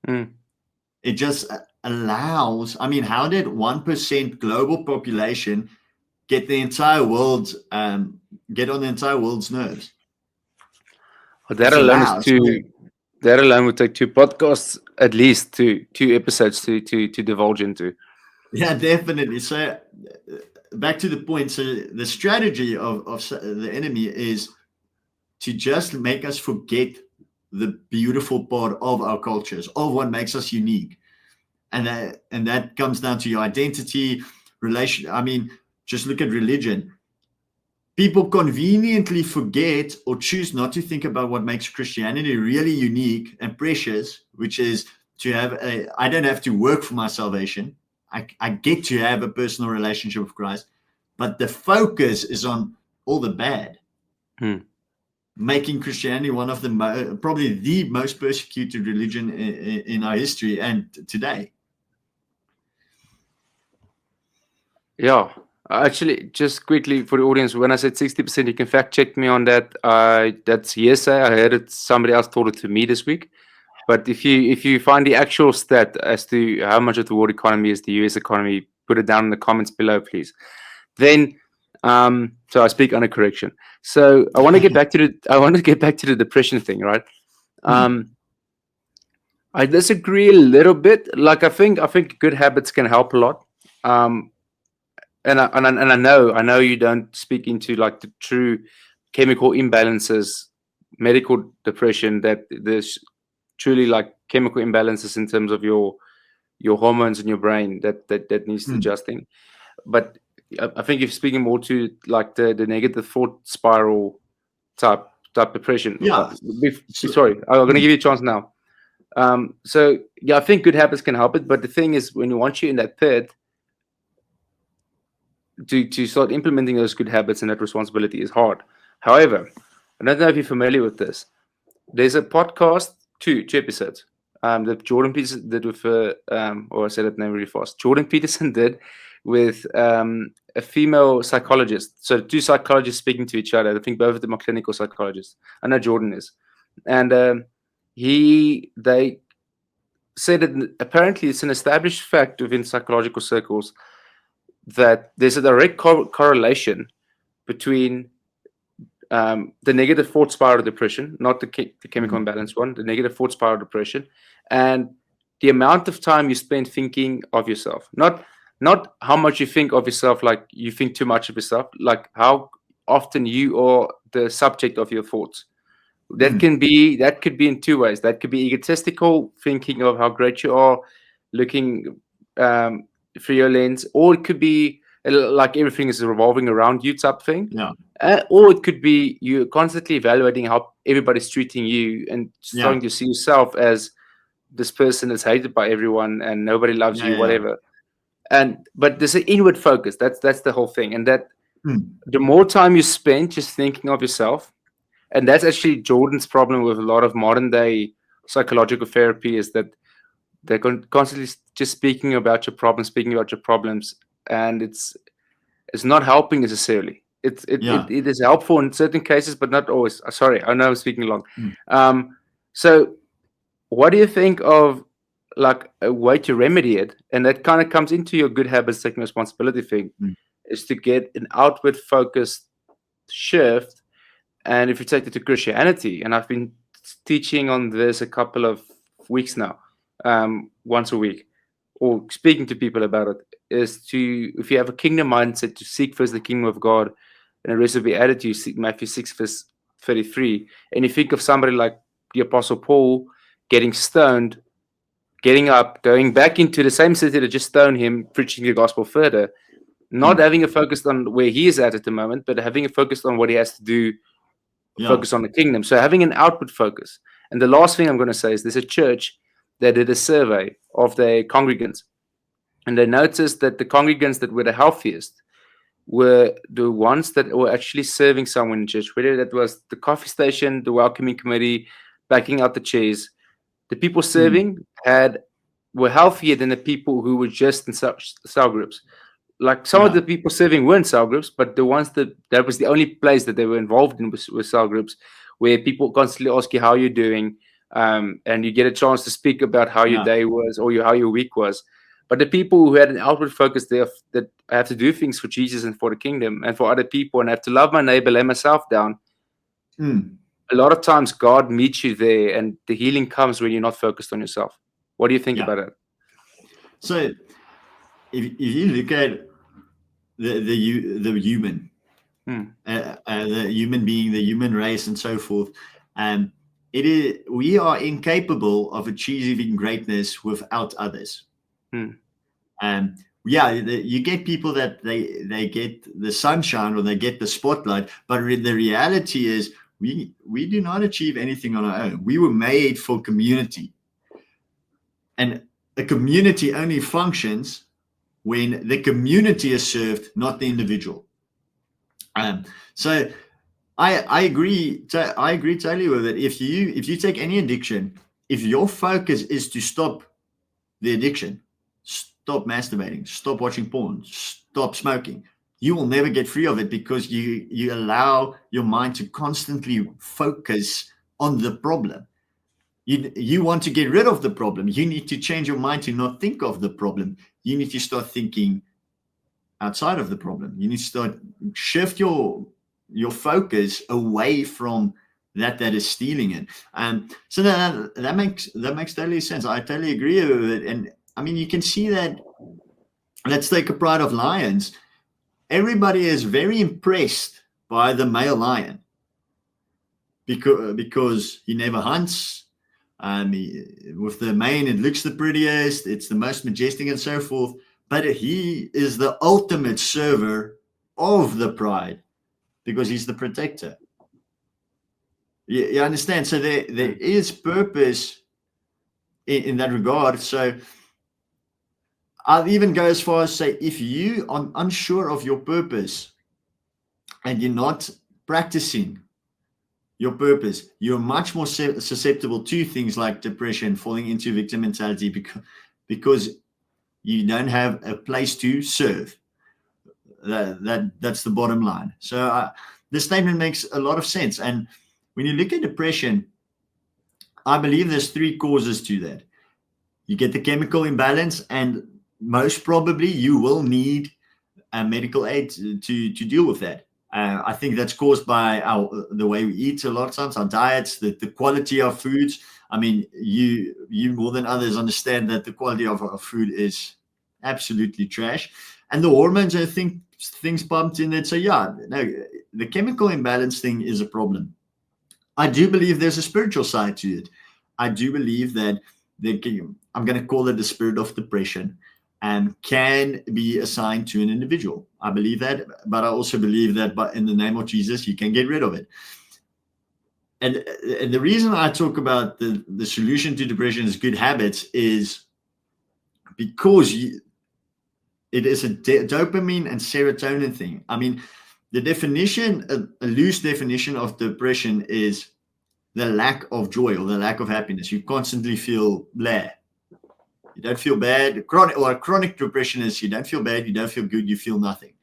Speaker 2: It just allows. I mean, how did 1% global population get the entire world get on the entire world's nerves?
Speaker 1: Well, that alone would take 2 podcasts, at least 2 episodes to divulge into.
Speaker 2: Yeah, definitely. So back to the point. So the strategy of the enemy is to just make us forget the beautiful part of our cultures, of what makes us unique. And that comes down to your identity, relation. I mean, just look at religion. People conveniently forget or choose not to think about what makes Christianity really unique and precious, which is to have I don't have to work for my salvation. I get to have a personal relationship with Christ, but the focus is on all the bad. making Christianity one of the probably the most persecuted religion in our history and today.
Speaker 1: Yeah. Actually, just quickly for the audience, when I said 60%, you can fact check me on that. That's hearsay. I heard it. Somebody else told it to me this week. But if you find the actual stat as to how much of the world economy is the US economy, put it down in the comments below, please. Then, so I speak under correction. So I want to get back to the depression thing, right? I disagree a little bit. Like I think good habits can help a lot. And I know you don't speak into like the true chemical imbalances, medical depression, that there's truly like chemical imbalances in terms of your hormones in your brain that needs adjusting. But I think you're speaking more to like the negative thought spiral type depression.
Speaker 2: Yeah.
Speaker 1: Sorry, I'm going to give you a chance now. So yeah, I think good habits can help it. But the thing is, when you want you in that pit, to start implementing those good habits and that responsibility is hard. However, I don't know if you're familiar with this. There's a podcast, two episodes, that Jordan Peterson did with, or I said that name really fast. Jordan Peterson did with a female psychologist. So two psychologists speaking to each other. I think both of them are clinical psychologists. I know Jordan is. And they said that apparently it's an established fact within psychological circles that there's a direct correlation between the negative thought spiral depression, not the chemical imbalance one, the negative thought spiral depression, and the amount of time you spend thinking of yourself. Not how much you think of yourself, like you think too much of yourself, like how often you are the subject of your thoughts. That could be in two ways. That could be egotistical, thinking of how great you are, looking through your lens, or it could be like everything is revolving around you type thing.
Speaker 2: Yeah.
Speaker 1: Or it could be you constantly evaluating how everybody's treating you and starting to see yourself as this person that's hated by everyone and nobody loves you, whatever. But there's an inward focus. That's the whole thing. And that the more time you spend just thinking of yourself, and that's actually Jordan's problem with a lot of modern day psychological therapy, is that they're constantly just speaking about your problems, and it's not helping necessarily. It is helpful in certain cases, but not always. Sorry, I know I'm speaking long. So what do you think of like a way to remedy it? And that kind of comes into your good habits, taking responsibility thing, is to get an outward focused shift. And if you take it to Christianity, and I've been teaching on this a couple of weeks now, once a week, or speaking to people about it, is to, if you have a kingdom mindset, to seek first the kingdom of God, and the rest will be added to you. Matthew 6 verse 33. And you think of somebody like the Apostle Paul getting stoned, getting up, going back into the same city that just stoned him, preaching the gospel further, not having a focus on where he is at the moment, but having a focus on what he has to do, focus on the kingdom. So having an outward focus. And the last thing I'm going to say is there's a church that did a survey of their congregants, and they noticed that the congregants that were the healthiest were the ones that were actually serving someone in church, whether that was the coffee station, the welcoming committee, backing out the chairs. The people serving were healthier than the people who were just in cell groups. Like some of the people serving were in cell groups, but the ones that was the only place that they were involved in with cell groups, where people constantly ask you how you're doing, and you get a chance to speak about how your day was or how your week was. But the people who had an outward focus there, that I have to do things for Jesus and for the kingdom and for other people, and I have to love my neighbor, lay myself down. A lot of times God meets you there, and the healing comes when you're not focused on yourself. What do you think about it?
Speaker 2: So if you look at the human, the human being, the human race, and so forth, we are incapable of achieving greatness without others. You get people that they get the sunshine or they get the spotlight, but the reality is we do not achieve anything on our own. We were made for community, and a community only functions when the community is served, not the individual. So I agree. I agree totally with it. If you take any addiction, if your focus is to stop the addiction, stop masturbating, stop watching porn, stop smoking, you will never get free of it, because you allow your mind to constantly focus on the problem. You want to get rid of the problem. You need to change your mind to not think of the problem. You need to start thinking outside of the problem. You need to start shift your focus away from that is stealing it. So that makes totally sense. I totally agree with it. And I mean, you can see that. Let's take a pride of lions. Everybody is very impressed by the male lion because he never hunts. With the mane, it looks the prettiest. It's the most majestic and so forth. But he is the ultimate server of the pride because he's the protector. You understand? So there is purpose in that regard. So I'll even go as far as say, if you are unsure of your purpose and you're not practicing your purpose, you're much more susceptible to things like depression, falling into victim mentality, because you don't have a place to serve. That's the bottom line. So this statement makes a lot of sense. And when you look at depression, I believe there's three causes to that. You get the chemical imbalance, and most probably you will need a medical aid to deal with that. I think that's caused by the way we eat a lot of times, our diets, the quality of foods. I mean, you more than others understand that the quality of our food is absolutely trash. And the hormones, I think, things pumped in it. So yeah, no, the chemical imbalance thing is a problem. I do believe there's a spiritual side to it. I do believe that I'm going to call it the spirit of depression, and can be assigned to an individual. I believe that, but I also believe that in the name of Jesus, you can get rid of it. And the reason I talk about the solution to depression is good habits is because it is a dopamine and serotonin thing. I mean, the definition, a loose definition of depression is the lack of joy or the lack of happiness. You constantly feel blah. You don't feel bad. Chronic depression is you don't feel bad, you don't feel good, you feel nothing.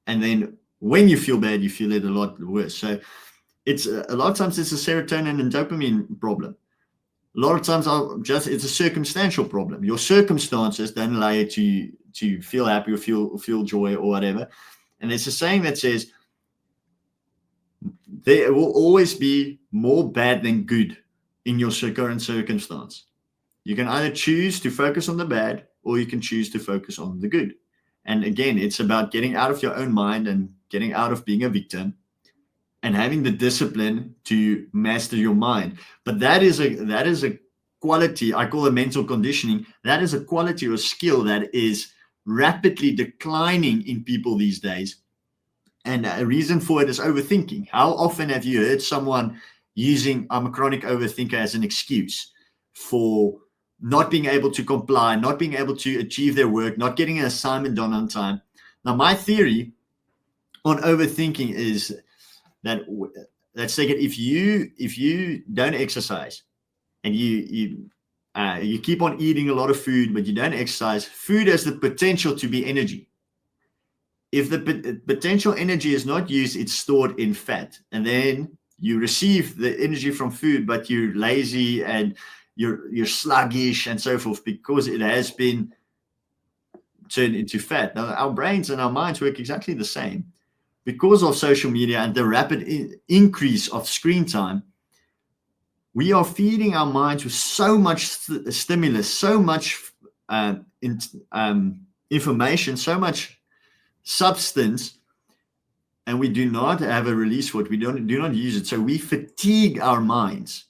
Speaker 2: And then when you feel bad, you feel it a lot worse. So it's a lot of times it's a serotonin and dopamine problem. A lot of times it's a circumstantial problem. Your circumstances don't allow you to feel happy or feel joy or whatever. And it's a saying that says there will always be more bad than good in your current circumstance. You can either choose to focus on the bad, or you can choose to focus on the good. And again, it's about getting out of your own mind and getting out of being a victim and having the discipline to master your mind. But that is a quality, I call it mental conditioning. That is a quality or skill that is rapidly declining in people these days. And a reason for it is overthinking. How often have you heard someone using I'm a chronic overthinker as an excuse for not being able to comply, not being able to achieve their work, not getting an assignment done on time? Now, my theory on overthinking is that, let's take it, if you don't exercise and you keep on eating a lot of food, but you don't exercise, food has the potential to be energy. If the potential energy is not used, it's stored in fat. And then you receive the energy from food, but you're lazy and you're sluggish and so forth because it has been turned into fat. Now, our brains and our minds work exactly the same. Because of social media and the rapid increase of screen time, we are feeding our minds with so much stimulus, so much information, so much substance, and we do not have a release for it. We do not use it. So we fatigue our minds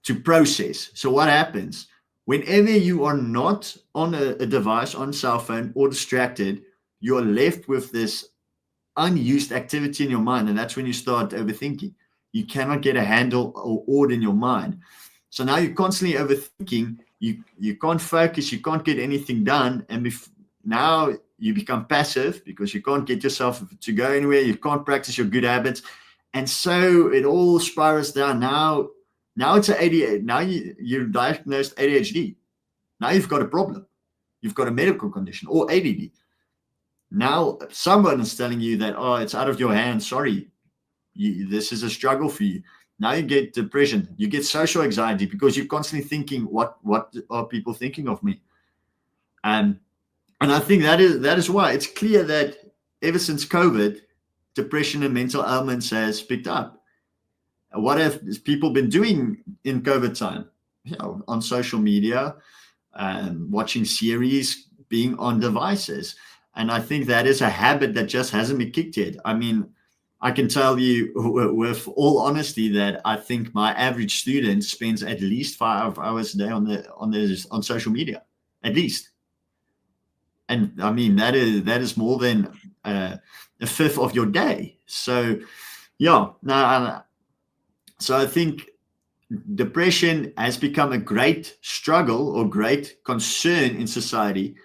Speaker 2: to process. So what happens? Whenever you are not on a device, on cell phone, or distracted, you're left with this unused activity in your mind, and that's when you start overthinking. You cannot get a handle or order in your mind. So now you're constantly overthinking. You can't focus. You can't get anything done. And now you become passive because you can't get yourself to go anywhere. You can't practice your good habits. And so it all spirals down. Now it's an ADHD. Now you're diagnosed ADHD. Now you've got a problem. You've got a medical condition or ADD. Now someone is telling you that, oh, it's out of your hands. Sorry, this is a struggle for you. Now you get depression. You get social anxiety because you're constantly thinking, what are people thinking of me? And I think that is why it's clear that ever since COVID, depression and mental ailments has picked up. What have people been doing in COVID time? On social media, watching series, being on devices. And I think that is a habit that just hasn't been kicked yet. I mean, I can tell you with all honesty that I think my average student spends at least 5 hours a day on social media, at least. And I mean, that is more than a fifth of your day. So, yeah, no, so I think depression has become a great struggle or great concern in society.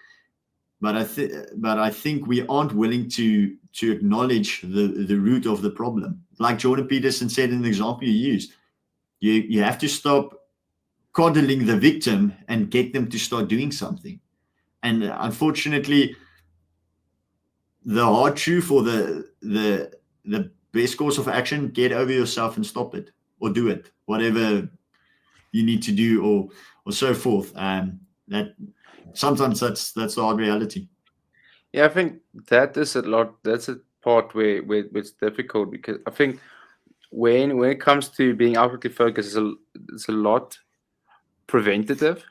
Speaker 2: But I think we aren't willing to acknowledge the root of the problem. Like Jordan Peterson said in the example you used, you have to stop coddling the victim and get them to start doing something. And unfortunately, the hard truth or the best course of action, get over yourself and stop it or do it, whatever you need to do or so forth. That sometimes that's the hard reality.
Speaker 1: Yeah, I think that is a lot. That's a part where it's difficult, because I think when it comes to being outwardly focused, it's a lot preventative.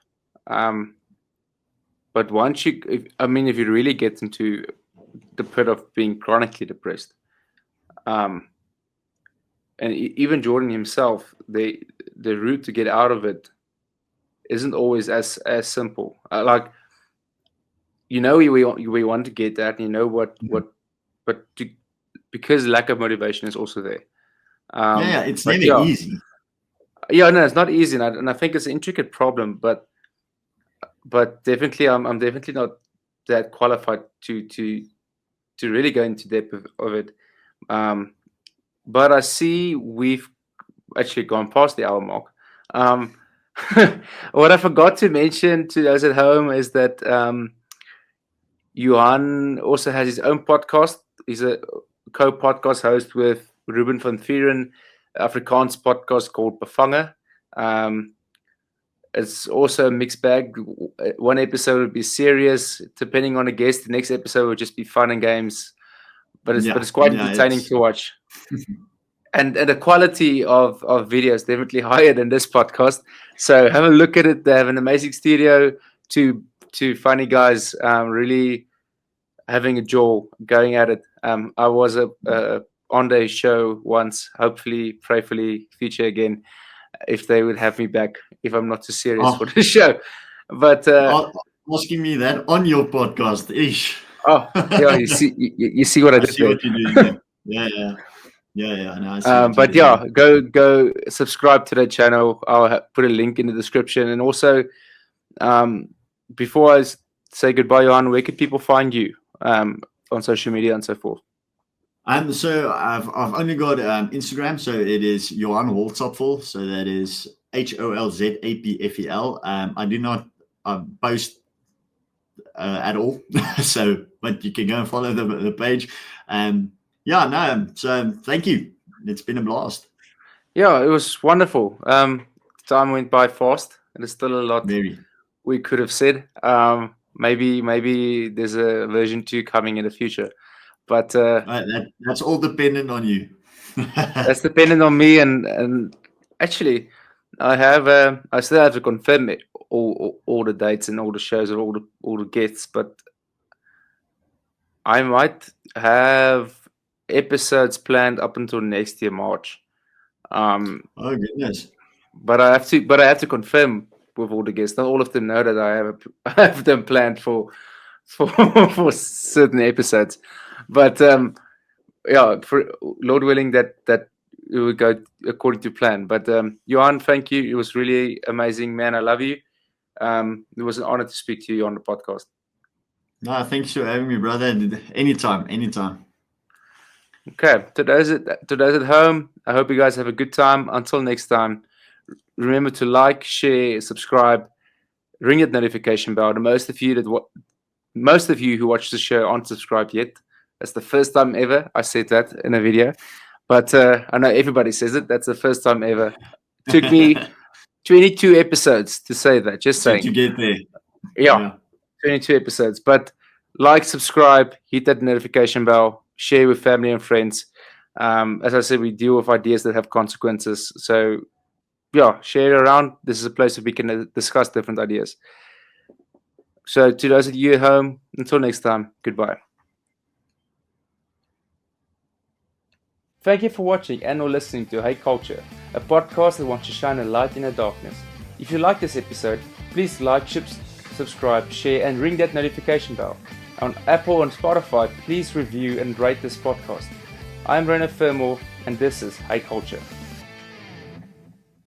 Speaker 1: But once if you really get into the pit of being chronically depressed, and even Jordan himself, the route to get out of it isn't always as simple. We want to get that, but because lack of motivation is also there.
Speaker 2: It's never easy.
Speaker 1: Yeah, no, it's not easy, and I think it's an intricate problem. But definitely, I'm definitely not that qualified to really go into depth of it. But I see we've actually gone past the hour mark. What I forgot to mention to those at home is that Johann also has his own podcast. He's a co-podcast host with Ruben van Vieren, Afrikaans podcast called Bevange. It's also a mixed bag. One episode would be serious, depending on the guest. The next episode would just be fun and games, but it's quite entertaining to watch. And the quality of video is definitely higher than this podcast. So have a look at it. They have an amazing studio. Two funny guys, really having a jaw going at it. I was on their show once. Hopefully, prayerfully, future again, if they would have me back, if I'm not too serious for the show. But
Speaker 2: asking me that on your podcast, ish.
Speaker 1: Oh, yeah, you see what I did.
Speaker 2: I see what you're doing. Yeah. No,
Speaker 1: but yeah, go subscribe to that channel. I'll put a link in the description. And also, before I say goodbye, Johann, where could people find you on social media and so forth?
Speaker 2: So I've only got Instagram, so it is Johann Holzapfel. So that is HOLZAPFEL. I do not post at all. So, but you can go and follow the page. So thank you. It's been a blast.
Speaker 1: Yeah, it was wonderful. Time went by fast, and there's still a lot we could have said. Maybe there's a version 2 coming in the future, but
Speaker 2: that's all dependent on you.
Speaker 1: That's dependent on me, and actually, I still have to confirm it, all the dates and all the shows and all the guests, but I might have episodes planned up until next year March.
Speaker 2: Oh goodness!
Speaker 1: But I have to confirm with all the guests. Not all of them know that I have them planned for certain episodes. But for Lord willing, that it will go according to plan. But Johann, thank you. It was really amazing, man. I love you. It was an honor to speak to you on the podcast.
Speaker 2: No, thanks for having me, brother. Anytime.
Speaker 1: Okay, to those at home, I hope you guys have a good time. Until next time, remember to like, share, subscribe, ring that notification bell. And most of you who watch the show aren't subscribed yet. That's the first time ever I said that in a video. But I know everybody says it. That's the first time ever. Took me 22 episodes to say that. Just saying.
Speaker 2: To get there.
Speaker 1: Yeah, 22 episodes. But like, subscribe, hit that notification bell, share with family and friends. As I said, we deal with ideas that have consequences. So, yeah, share it around. This is a place where we can discuss different ideas. So, to those of you at home, until next time, goodbye. Thank you for watching and or listening to Hey Culture, a podcast that wants to shine a light in the darkness. If you like this episode, please like, subscribe, share, and ring that notification bell. On Apple and Spotify, please review and rate this podcast. I'm René Fermor, and this is Hey Culture.